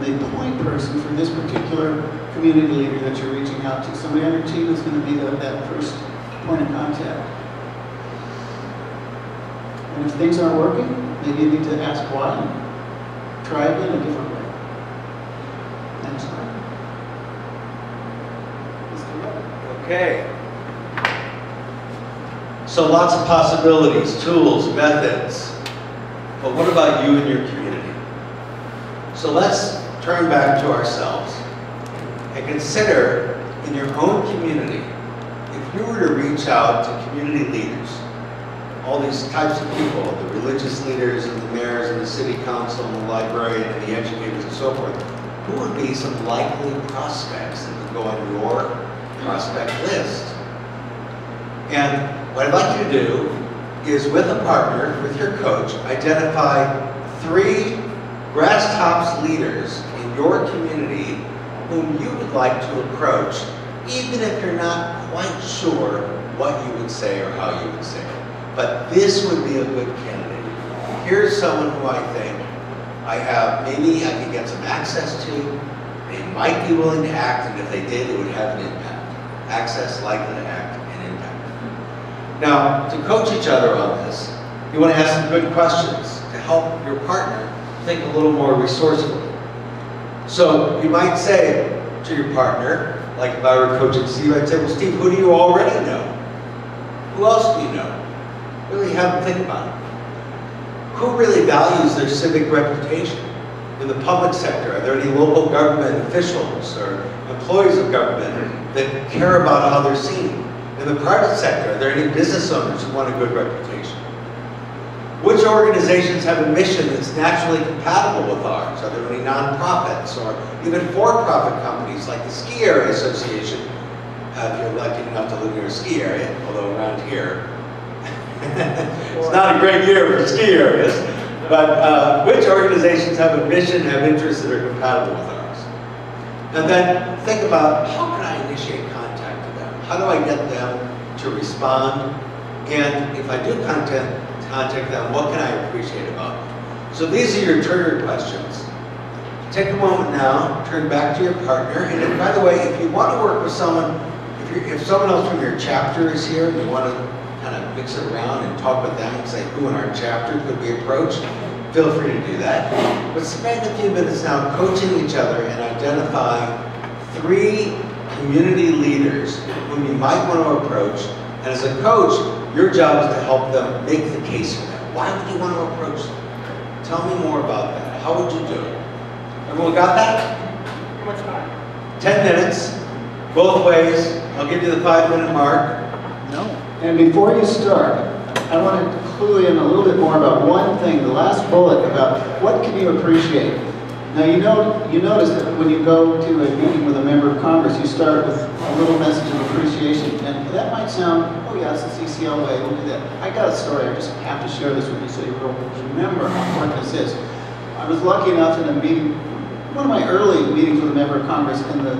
the point person for this particular community leader that you're reaching out to? Somebody on your team is going to be that first point of contact. And if things aren't working, maybe you need to ask why and try again a different way. Next slide. Okay. So lots of possibilities, tools, methods. But what about you and your community? So let's turn back to ourselves and consider in your own community if you were to reach out to community leaders, all these types of people, the religious leaders and the mayors and the city council and the librarian and the educators and so forth, who would be some likely prospects that would go on your prospect list? And what I'd like you to do is, with a partner, with your coach, identify 3 Grasstops leaders in your community whom you would like to approach, even if you're not quite sure what you would say or how you would say it. But this would be a good candidate. Here's someone who I think maybe I could get some access to. They might be willing to act, and if they did, it would have an impact. Access, likely to act, and impact. Now, to coach each other on this, you want to ask some good questions to help your partner think a little more resourcefully. So you might say to your partner, like if I were coaching Steve, I'd say, well, Steve, who do you already know? Who else do you know? Really have them think about it. Who really values their civic reputation? In the public sector, are there any local government officials or employees of government that care about how they're seen? In the private sector, are there any business owners who want a good reputation? Which organizations have a mission that's naturally compatible with ours? Are there any nonprofits or even for-profit companies like the Ski Area Association, if you're lucky enough to live near a ski area, although around here, it's not a great year for ski areas, but which organizations have a mission, have interests that are compatible with ours? And then think about, how can I initiate contact with them? How do I get them to respond? And if I do contact them, what can I appreciate about them? So these are your trigger questions. Take a moment now, turn back to your partner, and then, by the way, if you want to work with someone, if someone else from your chapter is here and you want to kind of mix it around and talk with them and say, who in our chapter could we approach? Feel free to do that. But spend a few minutes now coaching each other and identifying 3 community leaders whom you might want to approach. And as a coach, your job is to help them make the case for them. Why would you want to approach them? Tell me more about that. How would you do it? Everyone got that? How much time? 10 minutes, both ways. I'll give you the 5-minute mark. No. And before you start, I want to clue in a little bit more about one thing, the last bullet about what can you appreciate. Now you notice that when you go to a meeting with a member of Congress, you start with a little message of appreciation. And that might sound, oh yeah, it's the CCL way, we'll do that. I got a story, I just have to share this with you so you remember how important this is. I was lucky enough in a meeting, one of my early meetings with a member of Congress, and the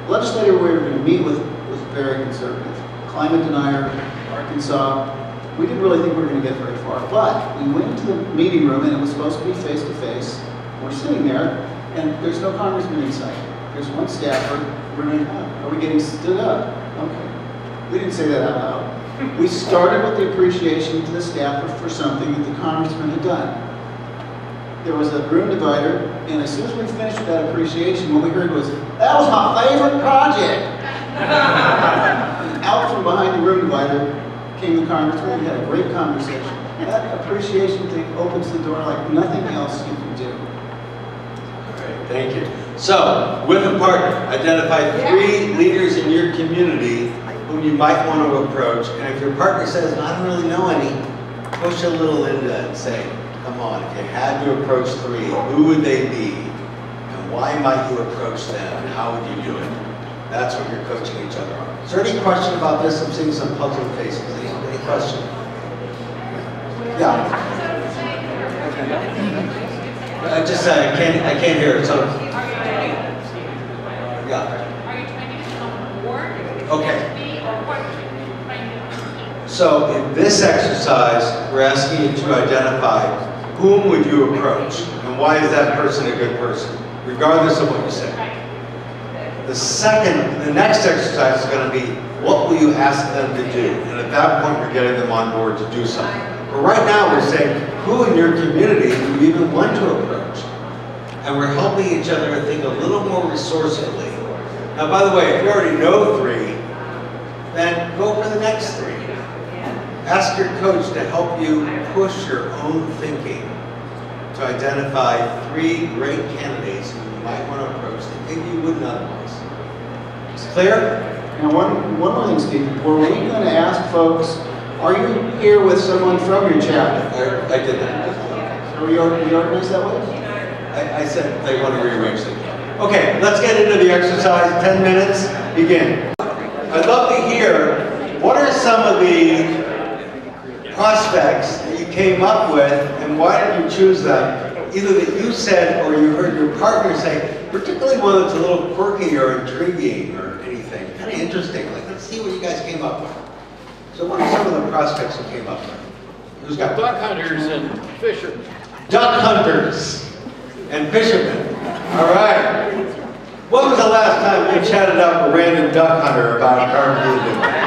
legislator we were going to meet with was very conservative. Climate denier, Arkansas. We didn't really think we were going to get very far, but we went into the meeting room and it was supposed to be face-to-face. We're sitting there and there's no congressman in sight. There's one staffer. We're going, are we getting stood up? Okay. We didn't say that out loud. We started with the appreciation to the staffer for something that the congressman had done. There was a room divider, and as soon as we finished with that appreciation, what we heard was, that was my favorite project. And out from behind the room divider came the congressman. We had a great conversation. That appreciation thing opens the door like nothing else you can do. All right, thank you. So, with a partner, identify 3 leaders in your community whom you might want to approach. And if your partner says, I don't really know any, push a little into that and say, come on, if you had to approach 3, who would they be? And why might you approach them? And how would you do it? That's what you're coaching each other on. Is there any question about this? I'm seeing some puzzled faces. Any question? Yeah. I can't hear it. So. Yeah. Are you trying to become board? Okay. So in this exercise, we're asking you to identify whom would you approach and why is that person a good person, regardless of what you say. The next exercise is going to be, what will you ask them to do? And at that point, you're getting them on board to do something. But right now, we're saying, who in your community do you even want to approach? And we're helping each other to think a little more resourcefully. Now, by the way, if you already know 3, then go for the next 3. Ask your coach to help you push your own thinking to identify 3 great candidates who you might want to approach that maybe you wouldn't otherwise. Clear? Now, one more thing, Steve. Were we going to ask folks, are you here with someone from your chapter? I did that. So we organized that way? I said they want to rearrange things. Okay, let's get into the exercise. 10 minutes, begin. I'd love to hear, what are some of the prospects that you came up with, and why did you choose them? Either that you said or you heard your partner say, particularly one that's a little quirky or intriguing or anything, kind of interesting. Like, let's see what you guys came up with. So what are some of the prospects you came up with? Who's got Duck hunters and fishermen. duck hunters and fishermen? All right. When was the last time you chatted up a random duck hunter about carbon?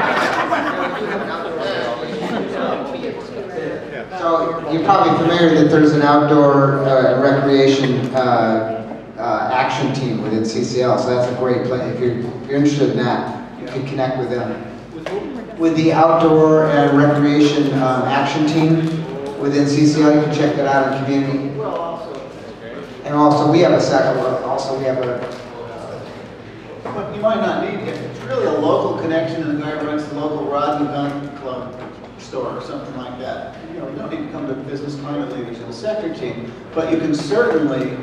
So you're probably familiar that there's an outdoor recreation action team within CCL, so that's a great place. If you're interested in that, you can connect with them. With the outdoor and recreation action team within CCL, you can check that out in community. And also we have a second. Also we have a. But you might not need it. It's really a local connection, and the guy runs the local rod and gun club store or something like that. You know, you don't need to come to business climate leaders in the sector team, but you can certainly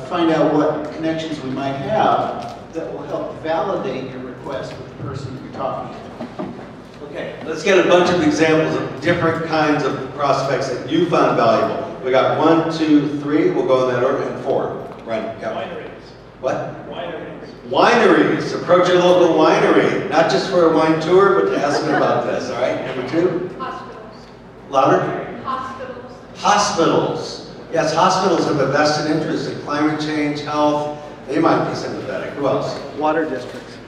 find out what connections we might have that will help validate your request with the person you're talking to. Okay, let's get a bunch of examples of different kinds of prospects that you found valuable. We got 1, 2, 3. We'll go in that order, and 4. Right? Yeah. Wineries. What? Wineries. Wineries. Approach your local winery, not just for a wine tour, but to ask them about this. All right. Number 2. Hospitals. Louder. Hospitals. Hospitals. Yes, hospitals have a vested interest in climate change, health. They might be sympathetic. Who else? Water districts.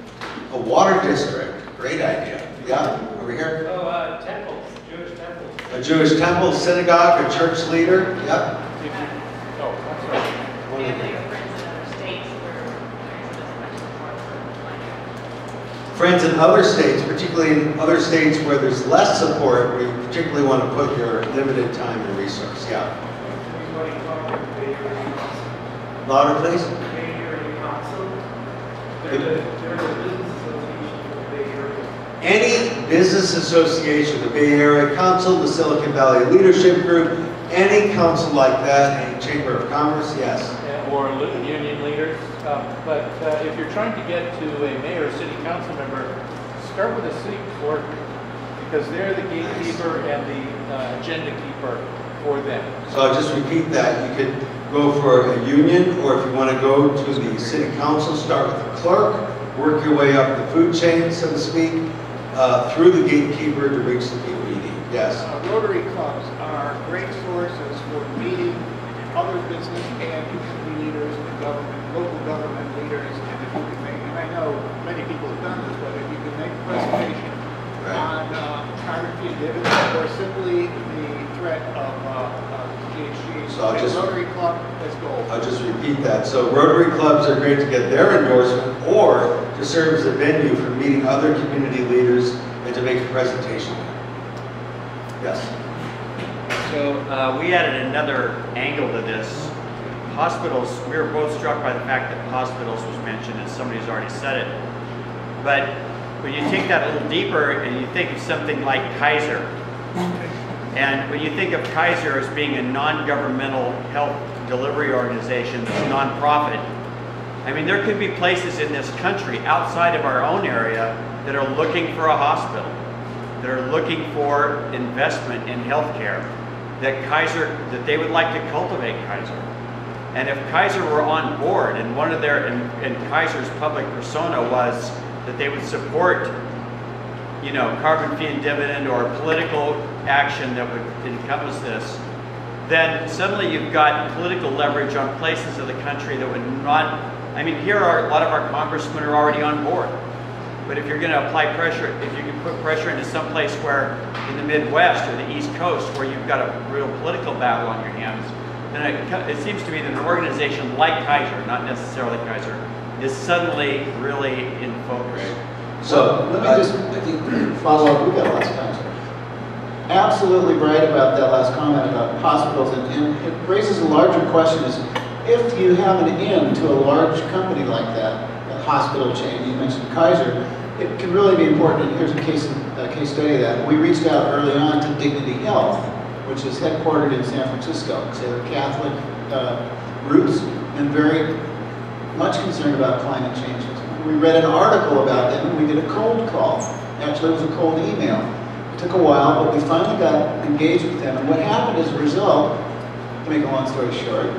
A water district. Great idea. Yeah. Over here. Oh, temples. Jewish temples. A Jewish temple, synagogue, a church leader. Yep. Friends in other states, particularly in other states where there's less support, where you particularly want to put your limited time and resource. Yeah. Louder, please. Any business association, the Bay Area Council, the Silicon Valley Leadership Group, any council like that, any Chamber of Commerce, yes. Or union leaders. But if you're trying to get to a mayor or city council member, start with a city clerk, because they're the gatekeeper and the agenda keeper for them. So I'll just repeat that. You could go for a union, or if you want to go to the city council, start with the clerk, work your way up the food chain, so to speak, through the gatekeeper to reach the people you need. Yes? Rotary clubs are great sources for meeting other business and community leaders and local government leaders. And if you can make, and I know many people have done this, but if you can make a presentation on carbon fee dividends or simply the threat of GHG, so Rotary Club, let's go. I'll just repeat that. So Rotary clubs are great to get their endorsement or to serve as a venue for meeting other community leaders and to make a presentation. Yes? So we added another angle to this. Hospitals, we were both struck by the fact that hospitals was mentioned, and somebody's already said it. But when you take that a little deeper and you think of something like Kaiser, and when you think of Kaiser as being a non-governmental health delivery organization that's non-profit, I mean, there could be places in this country outside of our own area that are looking for a hospital, that are looking for investment in healthcare, that they would like to cultivate Kaiser. And if Kaiser were on board, and one of their, and Kaiser's public persona was that they would support, you know, carbon fee and dividend or political action that would encompass this, then suddenly you've got political leverage on places of the country that would not, I mean, here are a lot of our congressmen are already on board. But if you're going to apply pressure, if you can put pressure into some place where, in the Midwest or the East Coast, where you've got a real political battle on your hands, then it seems to me that an organization like Kaiser, not necessarily Kaiser, is suddenly really in focus. So let me just follow up. We got lots of time. Absolutely right about that last comment about hospitals, and it raises a larger question: is if you have an in to a large company like that, hospital chain, you mentioned Kaiser, it can really be important, and here's a case study of that. We reached out early on to Dignity Health, which is headquartered in San Francisco. So they're Catholic roots and very much concerned about climate change. We read an article about them and we did a cold call. Actually, it was a cold email. It took a while, but we finally got engaged with them. And what happened as a result, to make a long story short,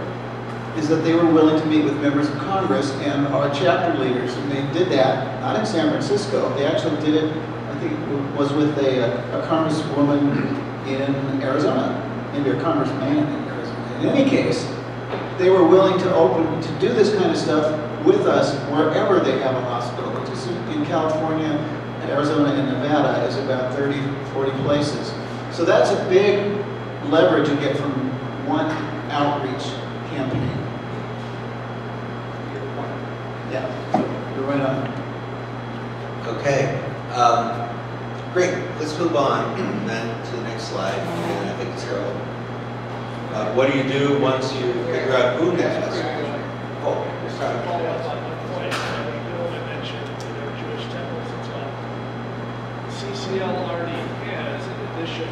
is that they were willing to meet with members of Congress and our chapter leaders. And they did that, not in San Francisco. They actually did it, I think it was with a congresswoman in Arizona, maybe a congressman in Arizona. In any case, they were willing to do this kind of stuff with us wherever they have a hospital, which is in California, Arizona, and Nevada is about 30, 40 places. So that's a big leverage you get from one outreach campaign. Yeah, you're right on. Okay, great. Let's move on then to the next slide. And I think it's Harold. What do you do once you figure out who has? Oh, sorry. Follow up on one point. I mentioned there are Jewish temples as well. CCL already has, in addition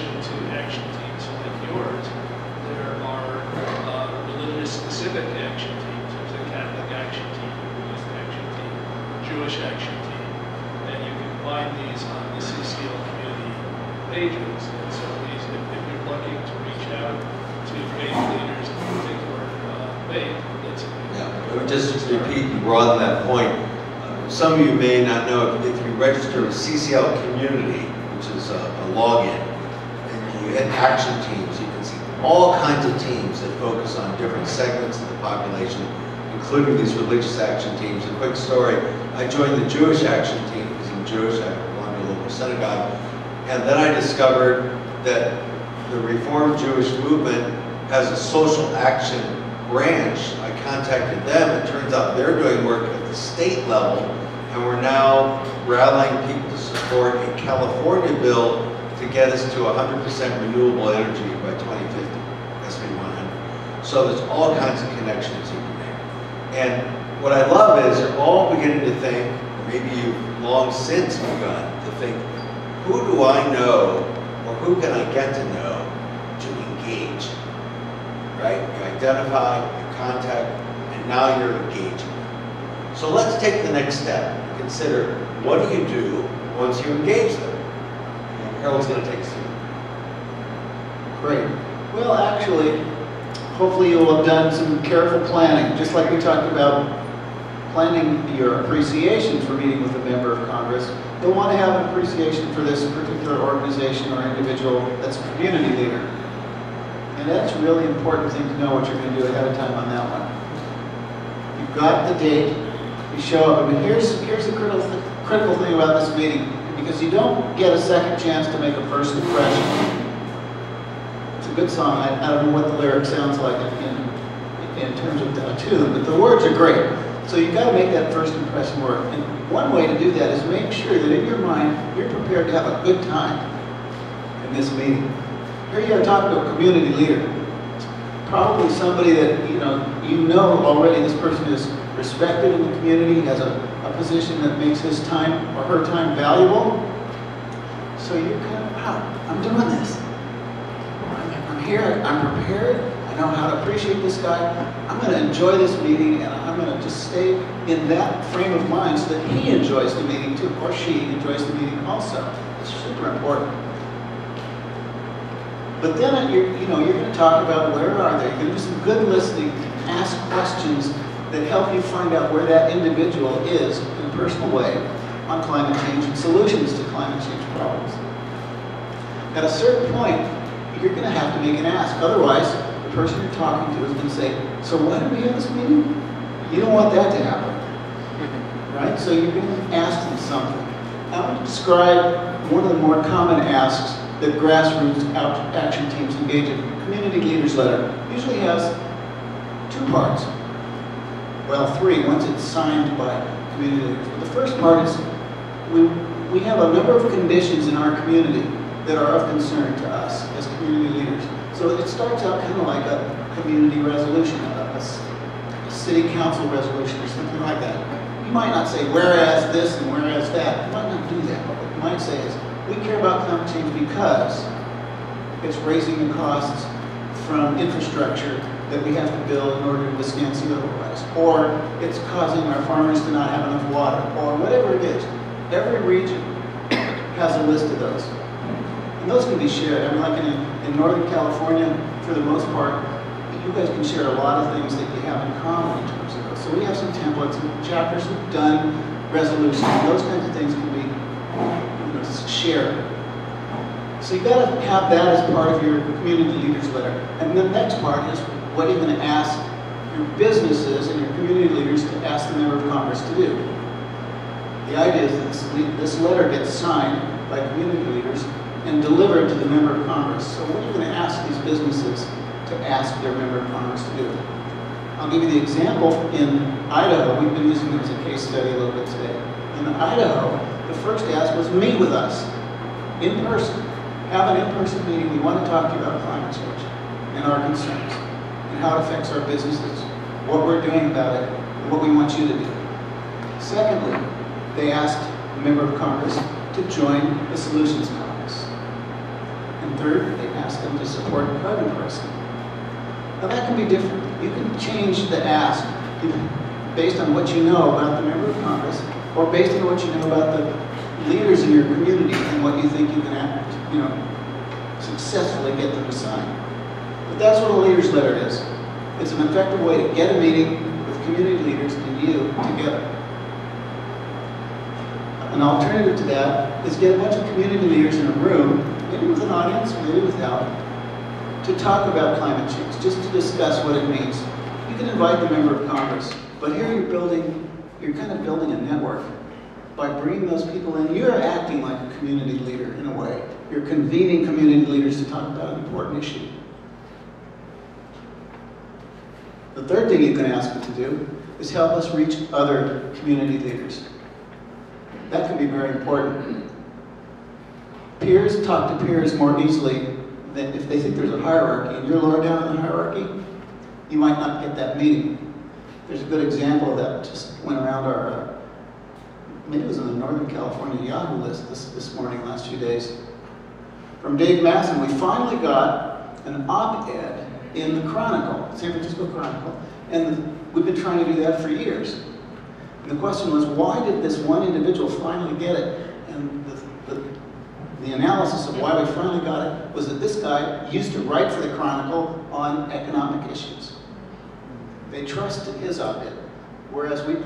to action teams like yours, there are religious specific action teams. There's a Catholic action team, a Buddhist action team, Jewish action team, and you can find these on the CCL community pages. And so if you're looking to reach out to faith leaders in a particular faith, that's yeah. Just to repeat and broaden that point, some of you may not know if you register with CCL Community, which is a login, and you hit action teams, you can see all kinds of teams that focus on different segments of the population, including these religious action teams. A quick story, I joined the Jewish action team because I'm Jewish, I belong to a local synagogue, and then I discovered that the Reformed Jewish movement has a social action branch. I contacted them. It turns out they're doing work at the state level, and we're now rallying people to support a California bill to get us to 100% renewable energy by 2050, SB 100. So there's all kinds of connections you can make. And what I love is you're all beginning to think, or maybe you've long since begun to think, who do I know, or who can I get to know to engage? Right? You identify, you contact, and now you're engaging. So let's take the next step and consider, what do you do once you engage them? And Harold's going to take us through. Great. Well, actually, hopefully you'll have done some careful planning, just like we talked about planning your appreciation for meeting with a member of Congress. You'll want to have an appreciation for this particular organization or individual that's a community leader. And that's a really important thing to know what you're going to do ahead of time on that one. You've got the date, you show up. I mean, here's the critical thing about this meeting, because you don't get a second chance to make a first impression. It's a good song. I don't know what the lyric sounds like in terms of the tune, but the words are great. So you've got to make that first impression work. And one way to do that is make sure that in your mind, you're prepared to have a good time in this meeting. Here you are talking to a community leader. It's probably somebody that you know already this person is respected in the community, has a position that makes his time or her time valuable. So you're kind of, wow, I'm doing this. I'm here, I'm prepared, I know how to appreciate this guy. I'm going to enjoy this meeting, and I'm going to just stay in that frame of mind so that he enjoys the meeting too, or she enjoys the meeting also. It's super important. But then you're going to talk about where are they. You're going to do some good listening, ask questions that help you find out where that individual is in a personal way on climate change and solutions to climate change problems. At a certain point, you're going to have to make an ask. Otherwise, the person you're talking to is going to say, so why did we have this meeting? You don't want that to happen. Right? So you're going to ask them something. I want to describe one of the more common asks that grassroots action teams engage in. Community Leaders Letter usually has two parts. Well, three, once it's signed by community leaders. But the first part is we have a number of conditions in our community that are of concern to us as community leaders. So it starts out kind of like a community resolution, a city council resolution or something like that, you might not say whereas this and whereas that. You might not do that. But what you might say is, we care about climate change because it's raising the costs from infrastructure that we have to build in order to withstand sea level rise, or it's causing our farmers to not have enough water, or whatever it is. Every region has a list of those. And those can be shared. I mean, like in Northern California, for the most part, you guys can share a lot of things that you have in common in terms of those. So we have some templates and chapters of done resolutions. Those kinds of things can be shared. So you've got to have that as part of your community leaders letter. And the next part is, what are you going to ask your businesses and your community leaders to ask the member of Congress to do? The idea is that this letter gets signed by community leaders and delivered to the member of Congress. So what are you going to ask these businesses to ask their member of Congress to do? I'll give you the example in Idaho. We've been using it as a case study a little bit today. In Idaho, the first ask was meet with us in person. Have an in-person meeting. We want to talk to you about climate change and our concerns and how it affects our businesses, what we're doing about it, and what we want you to do. Secondly, they asked a member of Congress to join the Solutions Congress. And third, they asked them to support carbon pricing. Now that can be different. You can change the ask based on what you know about the member of Congress, or based on what you know about the leaders in your community and what you think you can successfully get them to sign. But that's what a leader's letter is. It's an effective way to get a meeting with community leaders and you together. An alternative to that is get a bunch of community leaders in a room, maybe with an audience, maybe without, to talk about climate change, just to discuss what it means. You can invite the member of Congress, but here you're kind of building a network. By bringing those people in, you're acting like a community leader in a way. You're convening community leaders to talk about an important issue. The third thing you can ask them to do is help us reach other community leaders. That can be very important. Peers talk to peers more easily than if they think there's a hierarchy and you're lower down in the hierarchy, you might not get that meeting. There's a good example of that. Just went around our maybe it was on the Northern California Yahoo list this morning, last few days. From Dave Masson, we finally got an op-ed in the Chronicle, San Francisco Chronicle, and we've been trying to do that for years. And the question was, why did this one individual finally get it? And the analysis of why we finally got it was that this guy used to write for the Chronicle on economic issues. They trusted his op-ed, whereas we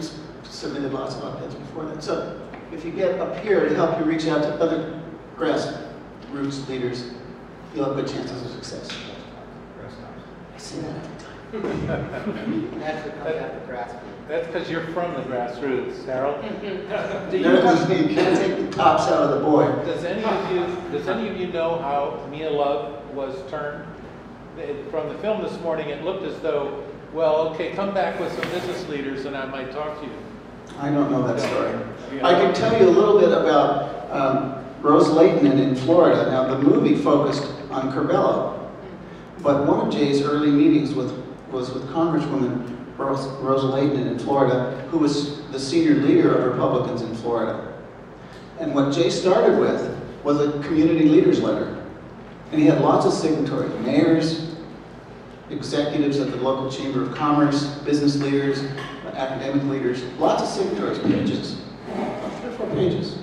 submitted lots of op-eds before that. So if you get a peer to help you reach out to other grassroots leaders, you'll have good chances of success. I say that every time. That's because you're from the grassroots, Harold. You can't take the tops out of the boy. Does any of you know how Mia Love was turned? From the film this morning, it looked as though, well, okay, come back with some business leaders and I might talk to you. I don't know that story. I can tell you a little bit about Rose Layton in Florida. Now, the movie focused on Curbelo, but one of Jay's early meetings was with Congresswoman Rose Layton in Florida, who was the senior leader of Republicans in Florida. And what Jay started with was a community leaders letter. And he had lots of signatories, mayors, executives at the local chamber of commerce, business leaders, academic leaders, lots of signatories, pages, 3 or 4 pages.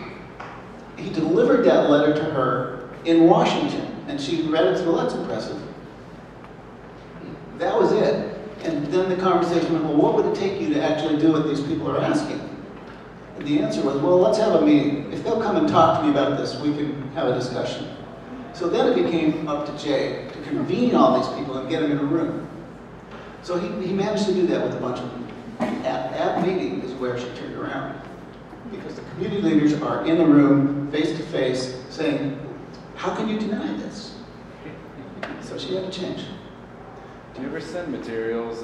He delivered that letter to her in Washington, and she read it, well, that's impressive. That was it. And then the conversation went, well, what would it take you to actually do what these people are asking? And the answer was, well, let's have a meeting. If they'll come and talk to me about this, we can have a discussion. So then it became up to Jay to convene all these people and get them in a room. So he managed to do that with a bunch of them. At that meeting is where she turned around. Because the community leaders are in the room, face to face, saying, how can you deny this? So she had to change. Do you ever send materials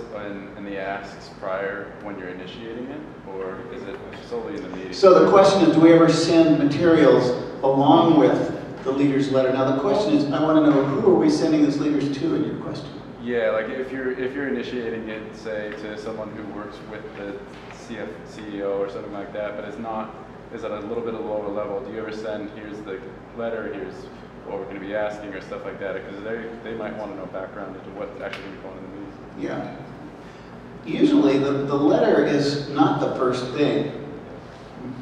in the asks prior when you're initiating it, or is it solely in the meeting? So the question is, do we ever send materials along with the leader's letter? Now the question is, I want to know, who are we sending these leaders to in your question? Yeah, like if you're initiating it, say to someone who works with the CEO or something like that, but is at a little bit of a lower level, do you ever send, here's the letter, here's what we're going to be asking or stuff like that? Because they might want to know background into what's actually going to be going in the meeting. Yeah. Usually the letter is not the first thing.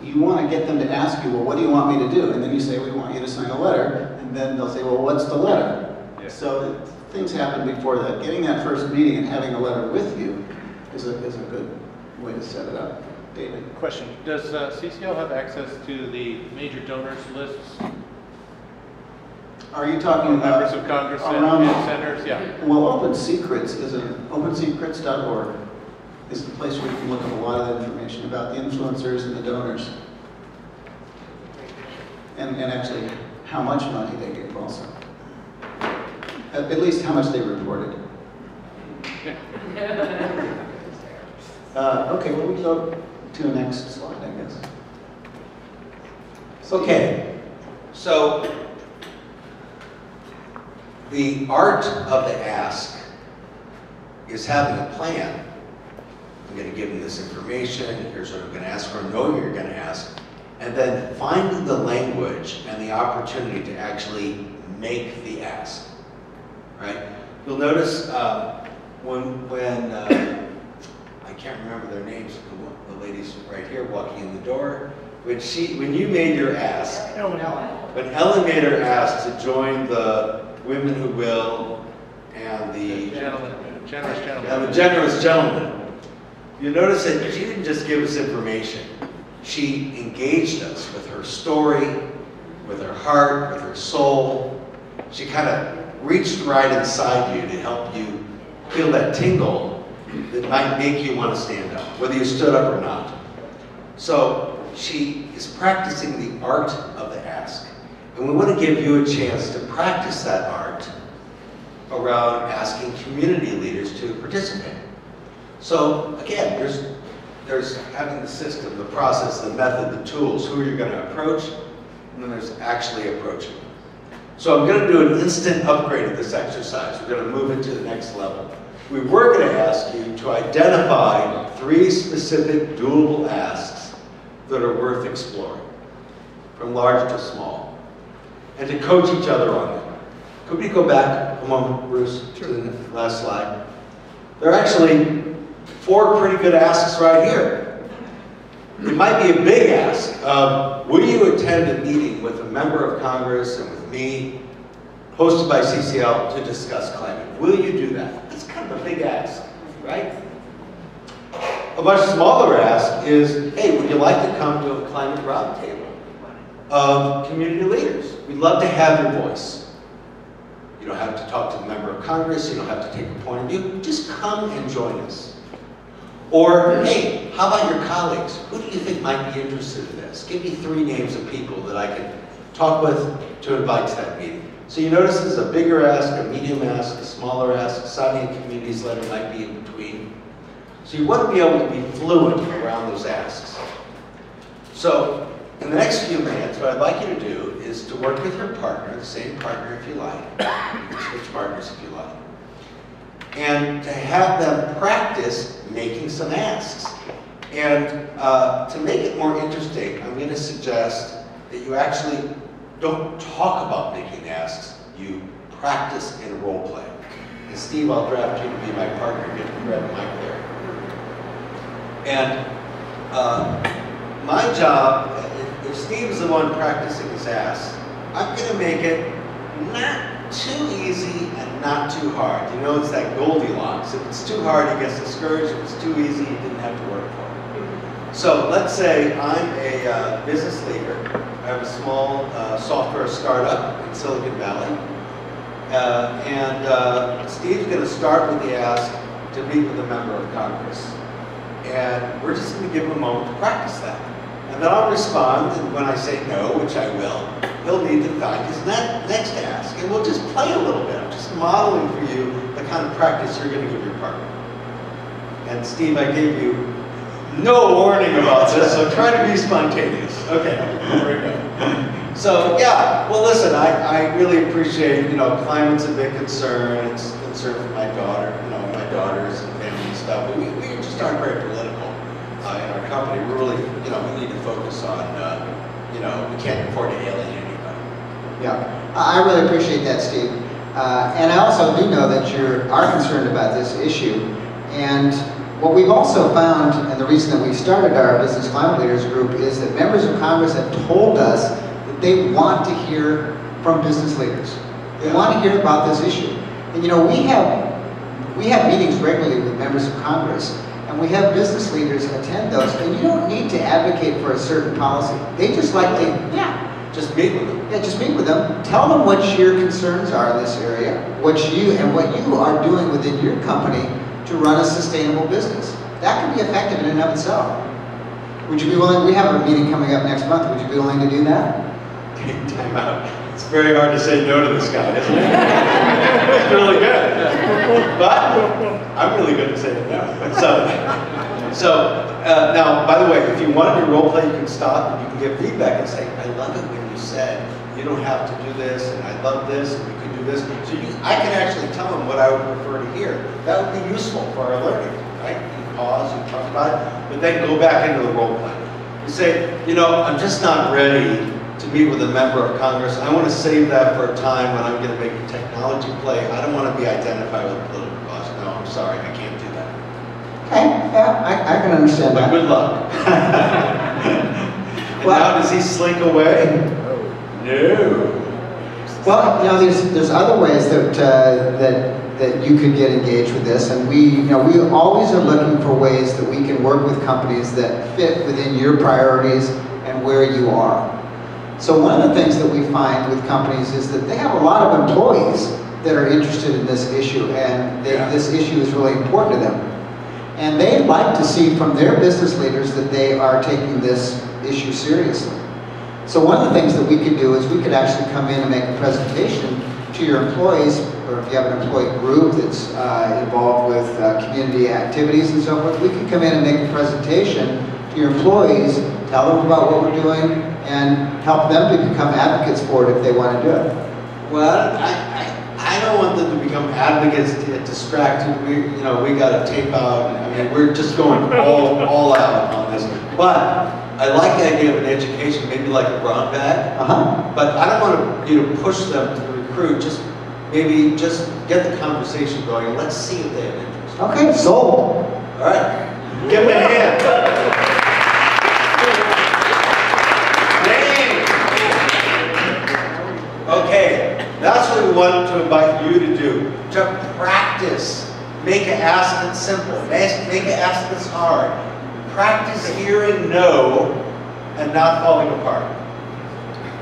You want to get them to ask you, well, what do you want me to do? And then you say, we want you to sign a letter. And then they'll say, well, what's the letter? Yeah. So things happen before that. Getting that first meeting and having a letter with you is a good way to set it up. David? Question. Does CCL have access to the major donors lists? Are you talking about members of Congress and senators? Yeah. Well, Open Secrets is OpenSecrets.org is the place where you can look up a lot of information about the influencers and the donors. And actually how much money they gave also. At least how much they reported. Okay, well, we go to the next slide, I guess. Okay, so the art of the ask is having a plan. I'm going to give them this information, here's what I'm going to ask for, knowing you're going to ask, and then finding the language and the opportunity to actually make the ask, right? You'll notice when I can't remember their names, the ladies right here walking in the door, when you made your ask, when Ellen made her ask to join the Women Who Will and the generous gentleman, you notice that she didn't just give us information. She engaged us with her story, with her heart, with her soul. She kind of reached right inside you to help you feel that tingle that might make you want to stand up, whether you stood up or not. So she is practicing the art of the ask. And we want to give you a chance to practice that art around asking community leaders to participate. So again, there's having the system, the process, the method, the tools, who you're going to approach, and then there's actually approaching. So I'm going to do an instant upgrade of this exercise. We're going to move it to the next level. We were going to ask you to identify 3 specific doable asks that are worth exploring, from large to small, and to coach each other on them. Could we go back a moment, Bruce, to the last slide? There are actually 4 pretty good asks right here. It might be a big ask of, will you attend a meeting with a member of Congress and with me, hosted by CCL, to discuss climate? Will you do that? That's kind of a big ask, right? A much smaller ask is, hey, would you like to come to a climate roundtable of community leaders? We'd love to have your voice. You don't have to talk to the member of Congress, you don't have to take a point of view, just come and join us. Or, hey, how about your colleagues? Who do you think might be interested in this? Give me 3 names of people that I can talk with to invite to that meeting. So you notice there's a bigger ask, a medium ask, a smaller ask, signing a community's letter might be in between. So you want to be able to be fluent around those asks. So in the next few minutes, what I'd like you to do is to work with your partner, the same partner if you like, you can switch partners if you like, and to have them practice making some asks. And to make it more interesting, I'm going to suggest that you actually don't talk about making asks, you practice in role play. And Steve, I'll draft you to be my partner, get the red mic there. And my job, if Steve is the one practicing his asks, I'm going to make it not too easy and not too hard. You know, it's that Goldilocks. If it's too hard, he gets discouraged. If it's too easy, he didn't have to work for it. So let's say I'm a business leader. I have a small software startup in Silicon Valley. Steve's going to start with the ask to meet with a member of Congress. And we're just going to give him a moment to practice that. And then I'll respond, and when I say no, which I will, he'll need to find his next ask. And we'll just play a little bit. I'm just modeling for you the kind of practice you're going to give your partner. And Steve, I gave you no warning about this, so try to be spontaneous. Okay, here we go. So yeah, well listen, I really appreciate, you know, climate's a big concern, it's concern for my daughter, my daughters and family and stuff. We just aren't very political in our company. We're really, we need to focus on, we can't afford to alienate anybody. Yeah, I really appreciate that, Steve. And I also do know that you are concerned about this issue. And what we've also found, and the reason that we started our Business Climate Leaders Group, is that members of Congress have told us that they want to hear from business leaders. They want to hear about this issue. And we have meetings regularly with members of Congress, and we have business leaders attend those, and you don't need to advocate for a certain policy. They just like to, just meet with them. Yeah, just meet with them. Tell them what your concerns are in this area, what you are doing within your company to run a sustainable business. That can be effective in and of itself. Would you be willing? We have a meeting coming up next month. Would you be willing to do that? Time out. It's very hard to say no to this guy, isn't it? It's really good. But I'm really good at saying no. So now, by the way, if you want to do role play, you can stop and you can give feedback and say, I love it when you said you don't have to do this, and I love this, and you can do this. So I can actually tell them what I would prefer to hear. That would be useful for our learning, right? You pause, you talk about it, but then go back into the role play. You say, I'm just not ready to meet with a member of Congress. I want to save that for a time when I'm going to make a technology play. I don't want to be identified with a political cause. No, I'm sorry, I can't do that. Okay, yeah, I can understand that. But good luck. And now does he slink away? No. Well, there's other ways that you could get engaged with this, and we always are looking for ways that we can work with companies that fit within your priorities and where you are. So one of the things that we find with companies is that they have a lot of employees that are interested in this issue, and this issue is really important to them. And they'd like to see from their business leaders that they are taking this issue seriously. So one of the things that we could do is we could actually come in and make a presentation to your employees, or if you have an employee group that's involved with community activities and so forth, we could come in and make a presentation to your employees, tell them about what we're doing, and help them to become advocates for it if they want to do it. Well, I don't want them to become advocates to get distracted. We got to tape out. I mean, we're just going all out on this. But I like the idea of an education, maybe like a brown bag. But I don't want to push them to recruit. Just get the conversation going. Let's see if they have interest. Okay, sold. All right, give them a hand. Okay, that's what we want to invite you to do. To practice. Make it ask it simple. Make it ask it hard. Practice hearing no and not falling apart.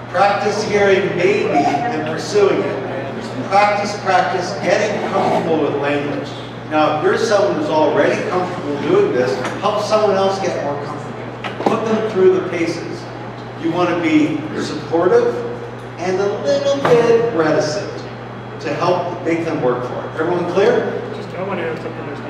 Practice hearing maybe and pursuing it. Practice getting comfortable with language. Now, if you're someone who's already comfortable doing this, help someone else get more comfortable. Put them through the paces. You want to be supportive and a little bit reticent to help make them work for it. Everyone clear? I want to add something that's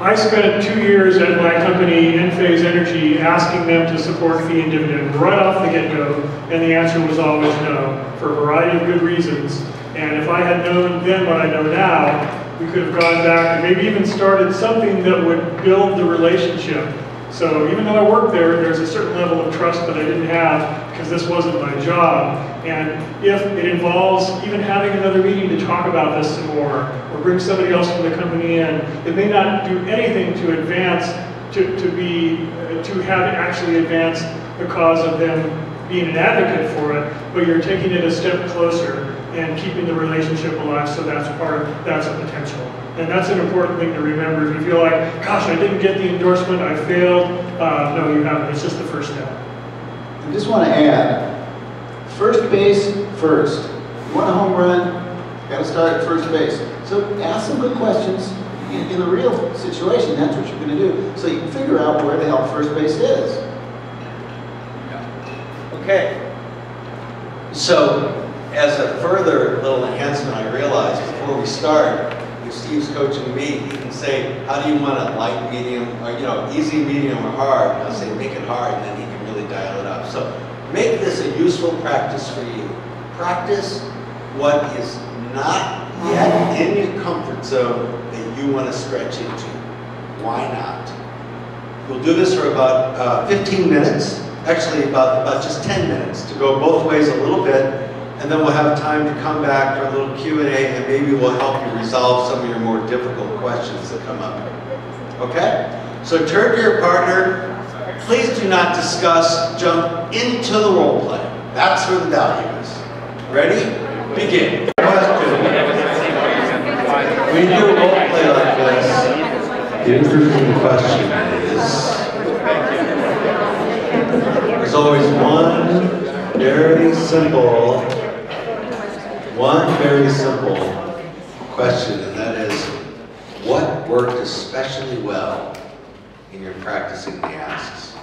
I spent 2 years at my company, Enphase Energy, asking them to support fee and dividend right off the get-go, and the answer was always no, for a variety of good reasons. And if I had known then what I know now, we could have gone back and maybe even started something that would build the relationship. So even though I worked there, there's a certain level of trust that I didn't have because this wasn't my job. And if it involves even having another meeting to talk about this some more, or bring somebody else from the company in, it may not do anything to advance, to have actually advanced the cause of them being an advocate for it, but you're taking it a step closer and keeping the relationship alive, so that's a potential. And that's an important thing to remember. If you feel like, gosh, I didn't get the endorsement, I failed, no, you haven't. It's just the first step. I just want to add, first base first. You want a home run, you got to start at first base. So ask some good questions. In the real situation, that's what you're going to do. So you can figure out where the hell first base is. Okay. So, as a further little enhancement, I realized before we start, if Steve's coaching me, he can say, how do you want it, light, medium, or easy, medium, or hard? I'll say, make it hard, and then he can really dial it up. So, make this a useful practice for you. Practice what is not yet in your comfort zone that you want to stretch into. Why not? We'll do this for about 15 minutes, actually about just 10 minutes, to go both ways a little bit, and then we'll have time to come back for a little Q&A, and maybe we'll help you resolve some of your more difficult questions that come up. Okay? So turn to your partner. Please do not discuss, jump into the role play. That's where the value is. Ready? Begin. Question. When you do a role play like this, the interesting question is, there's always one very simple question, and that is, what worked especially well in your practicing the asks?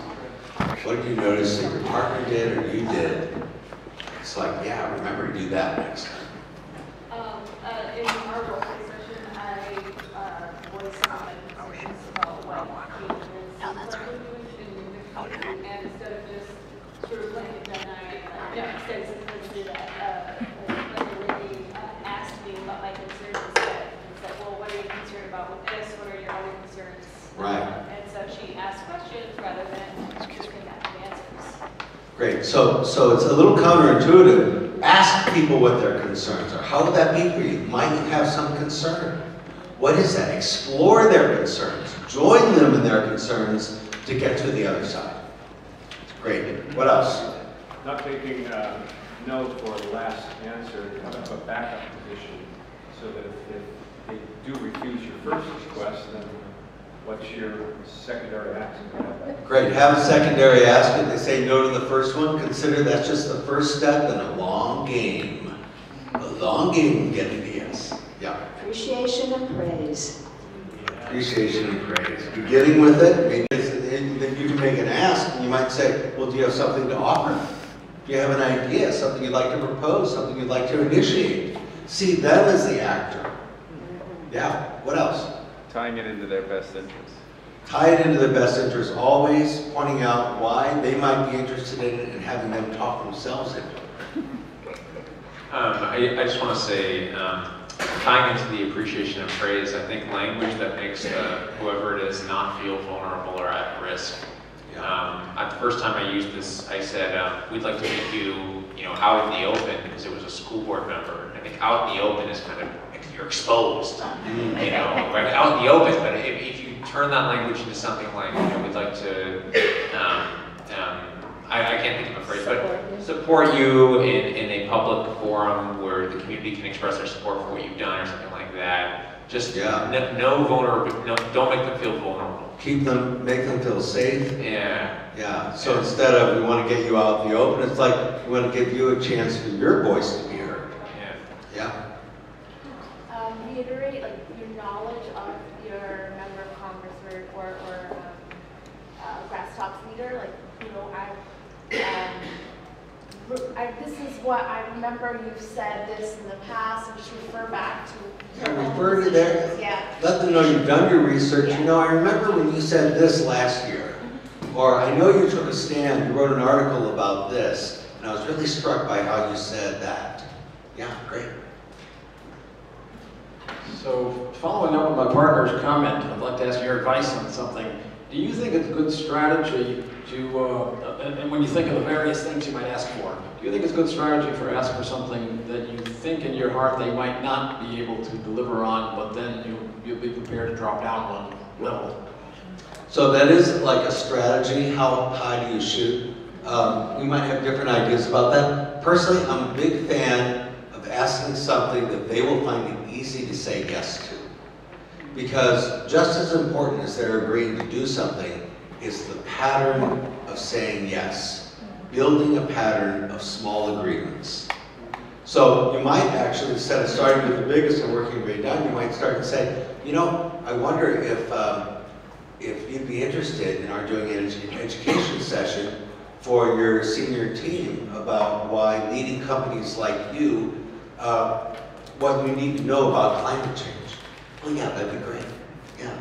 What did you notice that your partner did or you did? It's like, yeah, remember to do that next time. In our role play session, I voiced my concerns about what being and instead of just sort of laying it down, instead of let's do that, like a lady asked me about my concerns instead, and said, well, what are you concerned about with this? What are your other concerns? Right. And so she asked questions rather than giving back the answers. Great. So it's a little counterintuitive. Ask people what their concerns are. How would that be for you? Might you have some concern? What is that? Explore their concerns. Join them in their concerns to get to the other side. Great. What else? Not taking note for the last answer, have a backup position so that if they do refuse your first request, then what's your secondary ask? Great. Have a secondary ask. If they say no to the first one, consider that's just the first step in a long game. A long game of getting the yes. Yeah. Appreciation and praise. Appreciation and praise. Beginning with it, maybe then you can make an ask, and you might say, well, do you have something to offer? Do you have an idea, something you'd like to propose, something you'd like to initiate? See them as the actor. Yeah. What else? Tying it into their best interest. Tie it into their best interest, always pointing out why they might be interested in it and having them talk themselves into it. I just want to say, tying into the appreciation and praise, I think language that makes whoever it is not feel vulnerable or at risk. The first time I used this, I said, we'd like to meet you, out in the open, because it was a school board member. I think out in the open is kind of, you're exposed, right? Out in the open, but if you turn that language into something like, we'd like to, I can't think of a phrase, but support you in a public forum where the community can express their support for what you've done or something like that. Just no vulnerable, don't make them feel vulnerable. Make them feel safe. Yeah. Yeah. So instead of we want to get you out in the open, it's like we want to give you a chance for your voice to be heard. Yeah. Reiterate your knowledge of your member of Congress or Grasstops leader. This is what I remember you've said this in the past, and just refer back to. Refer to their. Yeah. Let them know you've done your research. Yeah. I remember when you said this last year, or I know you took a stand. You wrote an article about this, and I was really struck by how you said that. Yeah, great. So, following up on my partner's comment, I'd like to ask your advice on something. Do you think it's a good strategy to, and when you think of the various things you might ask for, do you think it's a good strategy for ask for something that you think in your heart they might not be able to deliver on, but then you'll be prepared to drop down one level? So that is like a strategy. How high do you shoot? We might have different ideas about that. Personally, I'm a big fan of asking something that they will find it easy to say yes to. Because just as important as they're agreeing to do something is the pattern of saying yes. Building a pattern of small agreements. So you might actually, instead of starting with the biggest and working your way down, you might start and say, I wonder if you'd be interested in our doing an education session for your senior team about why leading companies like you, what you need to know about climate change. Well, yeah, that'd be great. Yeah.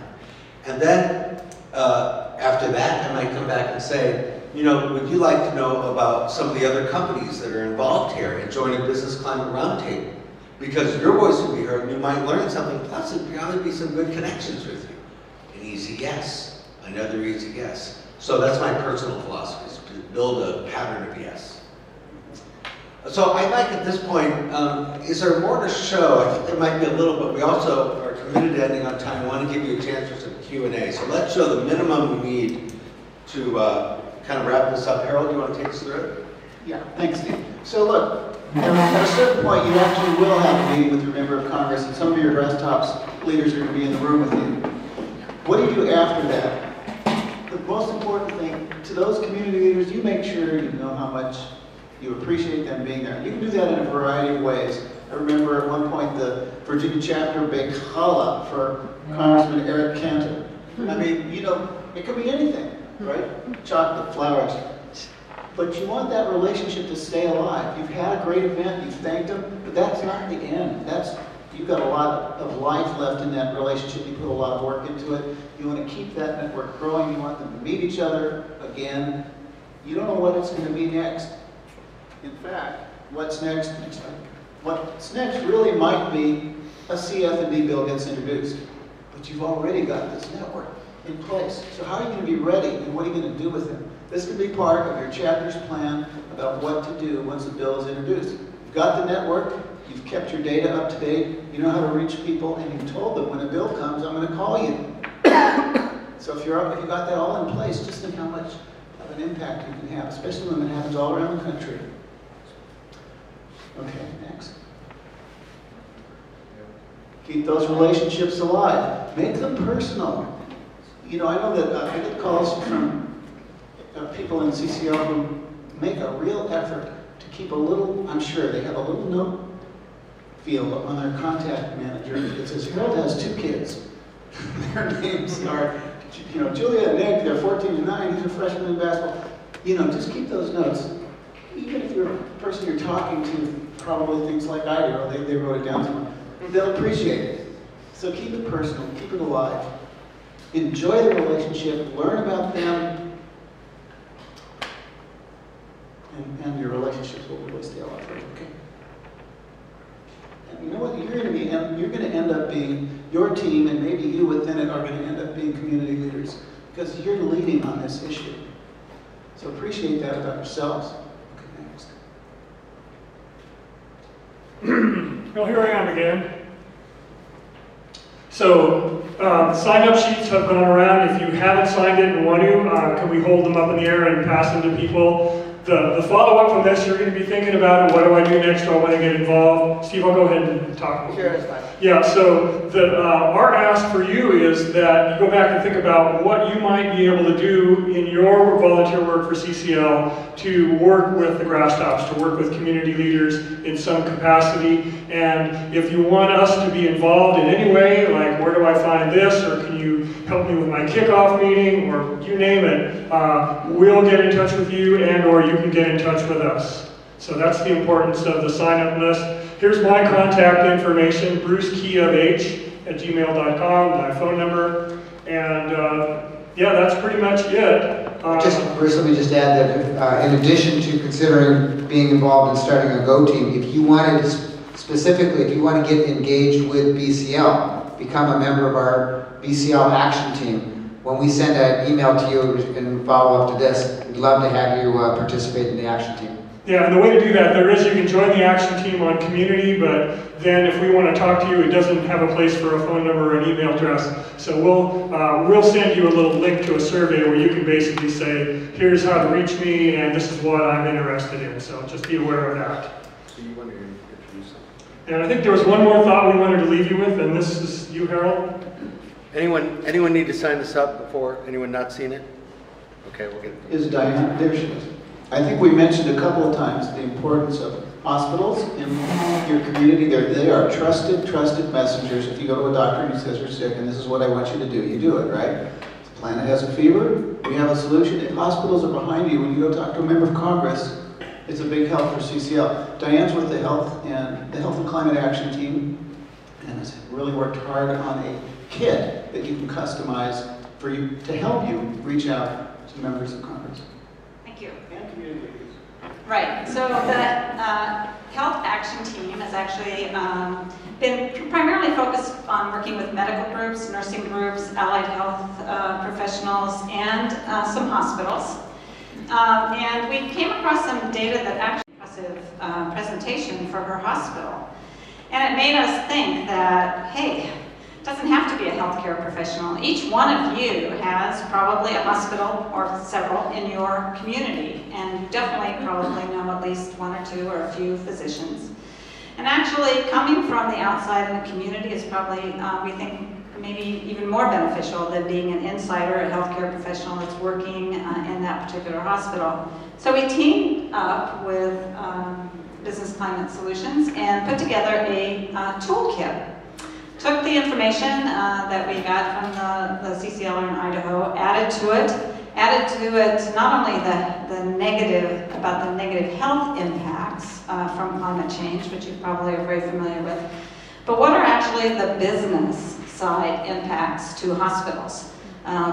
And then after that, I might come back and say, would you like to know about some of the other companies that are involved here and join a business climate roundtable? Because your voice will be heard and you might learn something, plus there'd probably be some good connections with you. An easy yes, another easy yes. So that's my personal philosophy, is to build a pattern of yes. So I'd like at this point, is there more to show? I think there might be a little, but we also are committed to ending on time. I want to give you a chance for some Q&A. So let's show the minimum we need to kind of wrap this up. Harold, do you want to take us through it? Yeah, thanks, Steve. So look, at a certain point, you actually will have a meeting with your member of Congress, and some of your Grasstops leaders are going to be in the room with you. What do you do after that? The most important thing, to those community leaders, you make sure you know how much you appreciate them being there. You can do that in a variety of ways. I remember at one point the Virginia chapter baked challah for Congressman Eric Cantor. I mean, you know, it could be anything, right? Chocolate, flowers. But you want that relationship to stay alive. You've had a great event, you've thanked them, but that's not the end. You've got a lot of life left in that relationship. You put a lot of work into it. You want to keep that network growing. You want them to meet each other again. You don't know what it's going to be next. In fact, what's next really might be a CF&D bill gets introduced. But you've already got this network in place. So how are you going to be ready, and what are you going to do with it? This can be part of your chapter's plan about what to do once the bill is introduced. You've got the network, you've kept your data up to date, you know how to reach people, and you've told them when a bill comes, I'm going to call you. So if you've got that all in place, just think how much of an impact you can have, especially when it happens all around the country. Okay, next. Keep those relationships alive. Make them personal. You know, I know that I get calls from people in CCL who make a real effort to keep a little, I'm sure they have a little note field on their contact manager that says, Harold has 2 kids. Their names are, you know, Julia and Nick, they're 14 and 9, he's a freshman in basketball. You know, just keep those notes. Even if you're a person you're talking to probably thinks like I do, or they wrote it down somewhere, they'll appreciate it. So keep it personal, keep it alive. Enjoy the relationship, learn about them, and your relationships will really stay alive. Okay. And you know what? You're going to end up being, your team and maybe you within it are going to end up being community leaders because you're leading on this issue. So appreciate that about yourselves. Okay, next. Well, here I am again. So, sign-up sheets have gone around. If you haven't signed it and want to, can we hold them up in the air and pass them to people? The follow-up from this, you're going to be thinking about it. What do I do next? Do I want to get involved? Steve, I'll go ahead and talk. Sure, that's fine. Yeah, so our ask for you is that you go back and think about what you might be able to do in your volunteer work for CCL to work with the Grasstops, to work with community leaders in some capacity. And if you want us to be involved in any way, like where do I find this, or can you help me with my kickoff meeting, or you name it, we'll get in touch with you, and or you can get in touch with us. So that's the importance of the sign-up list. Here's my contact information, brucekeofh@gmail.com, my phone number, and yeah, that's pretty much it. Bruce, let me just add that in addition to considering being involved in starting a Go team, if you wanted specifically, if you want to get engaged with BCL, become a member of our BCL action team. When we send an email to you and follow up to this, we'd love to have you participate in the action team. Yeah, and the way to do that, there is, you can join the action team on community, but then if we want to talk to you, it doesn't have a place for a phone number or an email address. So we'll send you a little link to a survey where you can basically say, here's how to reach me, and this is what I'm interested in. So just be aware of that. So you want to introduce something? And I think there was one more thought we wanted to leave you with, and this is you, Harold. Anyone need to sign this up before? Anyone not seen it? Okay, we'll get it. Is Diane? There she is. I think we mentioned a couple of times the importance of hospitals in your community. They are trusted messengers. If you go to a doctor and he says you're sick and this is what I want you to do, you do it, right? If the planet has a fever, we have a solution. If hospitals are behind you when you go talk to a member of Congress, it's a big help for CCL. Diane's with the Health and Climate Action team and has really worked hard on a kit that you can customize for you to help you reach out to members of Congress. Thank you. And community leaders. Right, so the Health Action Team has actually been primarily focused on working with medical groups, nursing groups, allied health professionals, and some hospitals. And we came across some data that actually impressive presentation for her hospital. And it made us think that, hey, it doesn't have to be a healthcare professional. Each one of you has probably a hospital or several in your community, and you definitely probably know at least one or two or a few physicians. And actually, coming from the outside in the community is probably, we think, maybe even more beneficial than being an insider, a healthcare professional that's working in that particular hospital. So we teamed up with Business Climate Solutions and put together a toolkit. Took the information that we got from the CCL in Idaho, added to it not only the negative, about the negative health impacts from climate change, which you probably are very familiar with, but what are actually the business side impacts to hospitals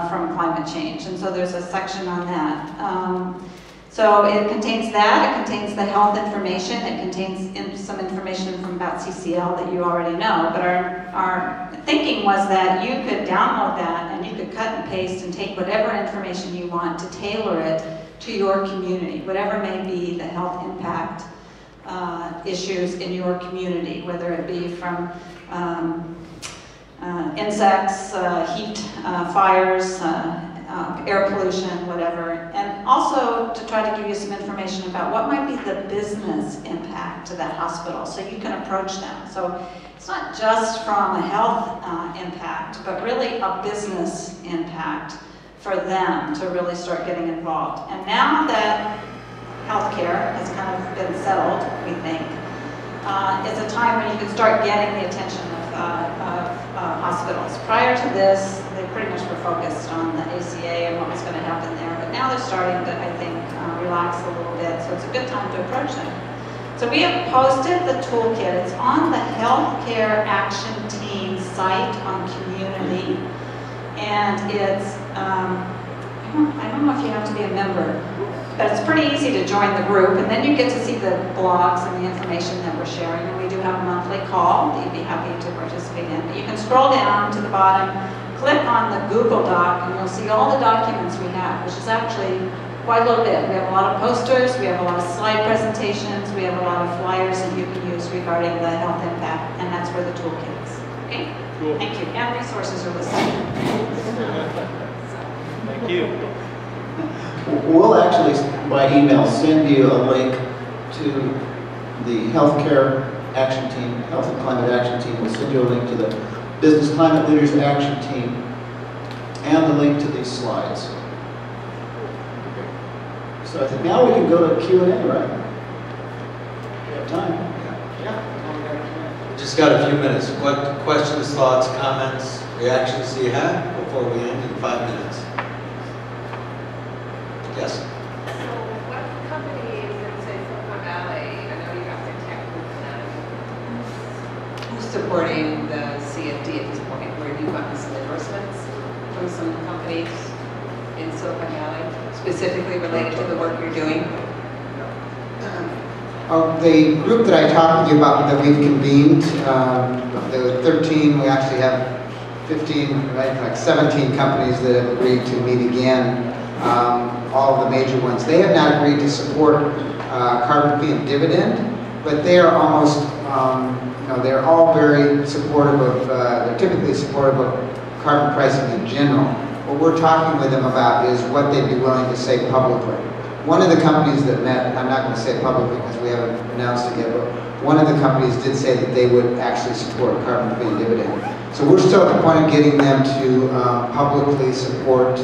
from climate change. And so there's a section on that. So it contains that, it contains the health information, it contains some information from about CCL that you already know, but our thinking was that you could download that and you could cut and paste and take whatever information you want to tailor it to your community, whatever may be the health impact issues in your community, whether it be from insects, heat, fires, air pollution, whatever, and also to try to give you some information about what might be the business impact to that hospital so you can approach them. So it's not just from a health impact, but really a business impact for them to really start getting involved. And now that healthcare has kind of been settled, we think, is a time when you can start getting the attention of hospitals. Prior to this, they pretty much were focused on the ACA and what was going to happen there, but now they're starting to, I think, relax a little bit, so it's a good time to approach them. So we have posted the toolkit. It's on the Healthcare Action Team site on Community, and it's, I don't know if you have to be a member, but it's pretty easy to join the group, and then you get to see the blogs and the information that we're sharing. And we do have a monthly call that you'd be happy to participate in. But you can scroll down to the bottom, click on the Google Doc, and you'll see all the documents we have, which is actually quite a little bit. We have a lot of posters, we have a lot of slide presentations, we have a lot of flyers that you can use regarding the health impact, and that's where the toolkit is. Okay? Cool. Thank you. And resources are listed. Thank you. We'll actually, by email, send you a link to the Healthcare Action Team, Health and Climate Action Team. We'll send you a link to the Business Climate Leaders Action Team and the link to these slides. So I think now we can go to Q&A, right? We have time. We just got a few minutes. What questions, thoughts, comments, reactions do you have before we end in 5 minutes? Yes? So what company is in, say, Silicon Valley? I know you got their tech group now. Who's supporting the CFD at this point, where you've gotten some endorsements from some companies in Silicon Valley, specifically related to the work you're doing? The group that I talked to you about that we've convened, the 13, we actually have 15, right, like 17 companies that have agreed to meet again. All of the major ones. They have not agreed to support carbon fee and dividend, but they are almost, they're all very supportive of, they're typically supportive of carbon pricing in general. What we're talking with them about is what they'd be willing to say publicly. One of the companies that met, I'm not going to say publicly because we haven't announced it yet, but one of the companies did say that they would actually support carbon fee and dividend. So we're still at the point of getting them to publicly support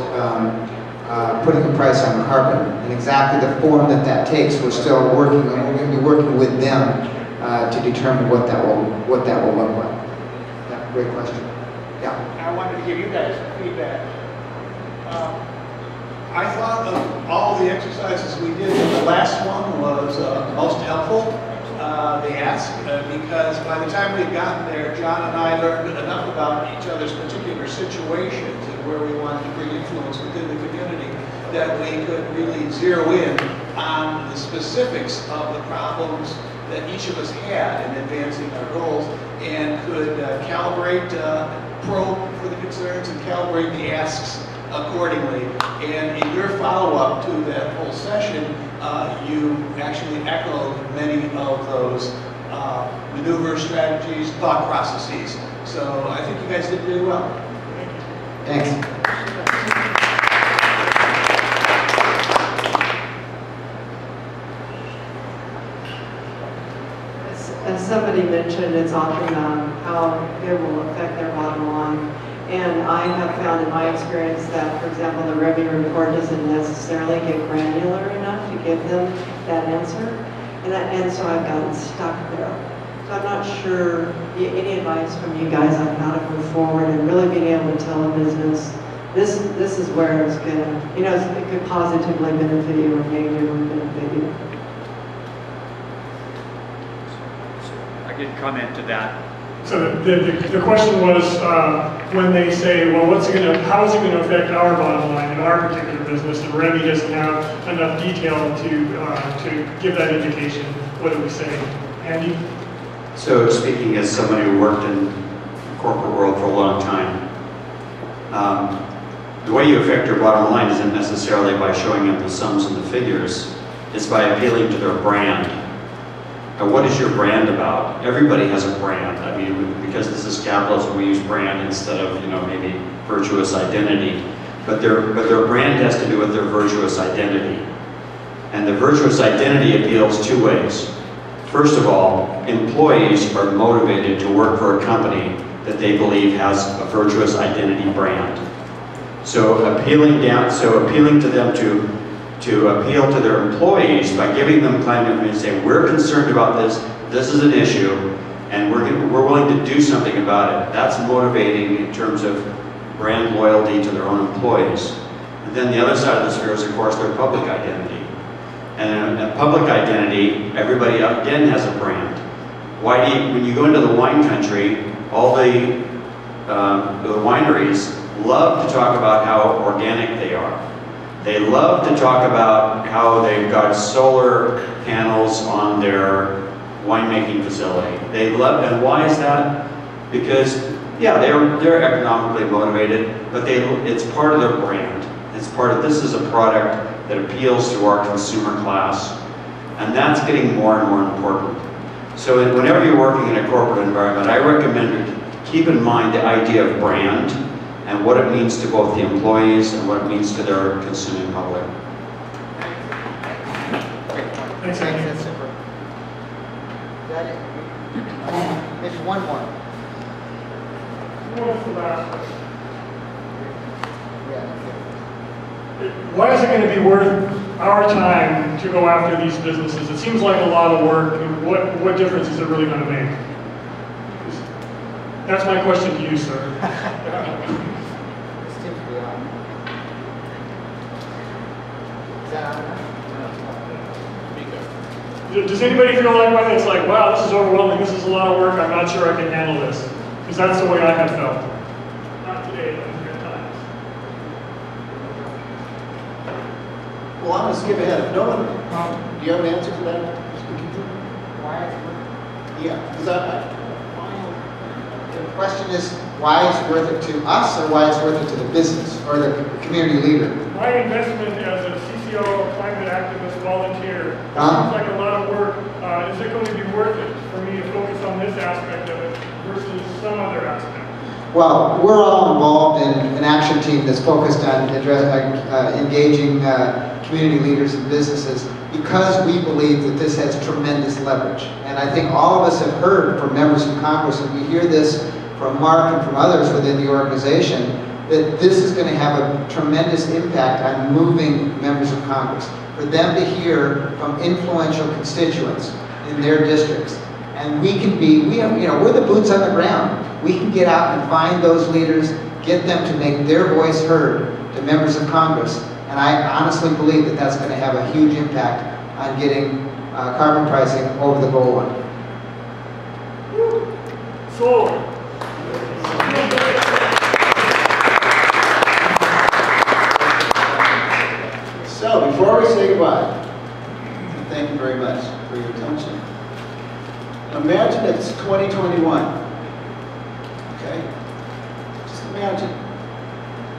putting a price on carbon, and exactly the form that that takes, we're still working on. We're going to be working with them to determine what that will look like. Yeah, great question. Yeah. I wanted to give you guys some feedback. I thought of all the exercises we did, and the last one was most helpful. The ask, because by the time we'd gotten there, John and I learned enough about each other's particular situations and where we wanted to bring influence within the community that we could really zero in on the specifics of the problems that each of us had in advancing our goals, and could calibrate, probe for the concerns and calibrate the asks accordingly. And in your follow-up to that whole session, you actually echoed many of those maneuver strategies, thought processes. So I think you guys did really well. Thanks. As somebody mentioned, it's often how it will affect their bottom line. And I have found in my experience that, for example, the revenue report doesn't necessarily get granular enough to give them that answer. And so I've gotten stuck there. So I'm not sure, any advice from you guys on how to move forward and really being able to tell a business, this is where it's going to, it could positively benefit you or negatively benefit you. I could comment to that. So the question was when they say, well, how is it going to affect our bottom line in our particular business, and Remy doesn't have enough detail to give that indication. What do we say, Andy? So speaking as somebody who worked in the corporate world for a long time, the way you affect your bottom line isn't necessarily by showing up the sums and the figures. It's by appealing to their brand. Now, what is your brand about? Everybody has a brand. I mean, because this is capitalism, we use brand instead of, maybe virtuous identity. But their brand has to do with their virtuous identity. And the virtuous identity appeals two ways. First of all, employees are motivated to work for a company that they believe has a virtuous identity brand. So appealing to them to appeal to their employees by giving them climate and saying, we're concerned about this is an issue, and we're willing to do something about it. That's motivating in terms of brand loyalty to their own employees. And then the other side of the sphere is, of course, their public identity. And a public identity, everybody again has a brand. When you go into the wine country, all the wineries love to talk about how organic they are. They love to talk about how they've got solar panels on their winemaking facility. And why is that? Because, yeah, they're economically motivated, but it's part of their brand. It's this is a product that appeals to our consumer class, and that's getting more and more important. So whenever you're working in a corporate environment, I recommend you keep in mind the idea of brand and what it means to both the employees and what it means to their consuming public. Thanks, Andy. That's super. Is that it? Maybe one more. What's the last one? Why is it going to be worth our time to go after these businesses? It seems like a lot of work. What difference is it really going to make? That's my question to you, sir. Does anybody feel like when it's like, wow, this is overwhelming, this is a lot of work, I'm not sure I can handle this? Because that's the way I have felt. Not today, but at times. Well, I'm going to skip ahead. If no one, do you have an answer to that? Why? Yeah, because the question is, why it's worth it to us, or why it's worth it to the business or the community leader? My investment as a CCO, climate activist, volunteer, seems like a lot of work. Is it going to be worth it for me to focus on this aspect of it versus some other aspect? Well, we're all involved in an action team that's focused on engaging community leaders and businesses because we believe that this has tremendous leverage. And I think all of us have heard from members of Congress, and we hear this from Mark and from others within the organization, that this is going to have a tremendous impact on moving members of Congress, for them to hear from influential constituents in their districts. And we can we're the boots on the ground. We can get out and find those leaders, get them to make their voice heard to members of Congress. And I honestly believe that that's going to have a huge impact on getting carbon pricing over the goal line. Solar. So, before we say goodbye, you very much for your attention. Imagine it's 2021. Okay? Just imagine.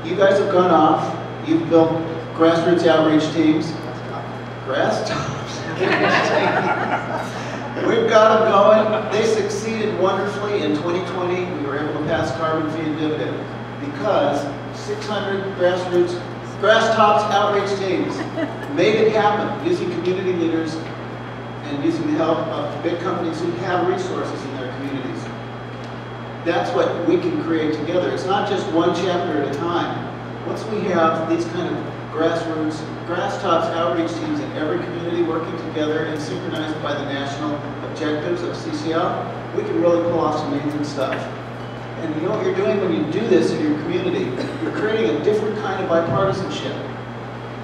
You guys have gone off. You've built grassroots outreach teams. Grasstops. We've got them going. They succeeded wonderfully in 2020. We were able to pass carbon fee and dividend because 600 Grasstops outreach teams made it happen using community leaders and using the help of big companies who have resources in their communities. That's what we can create together. It's not just one chapter at a time. Once we have these kind of Grasstops outreach teams in every community working together and synchronized by the national objectives of CCL, we can really pull off some amazing stuff. And you know what you're doing when you do this in your community? You're creating a different kind of bipartisanship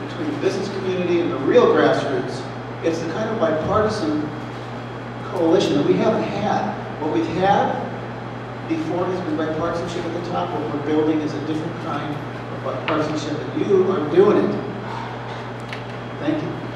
between the business community and the real grassroots. It's the kind of bipartisan coalition that we haven't had. What we've had before has been bipartisanship at the top. What we're building is a different kind of bipartisanship, and you are doing it. Thank you.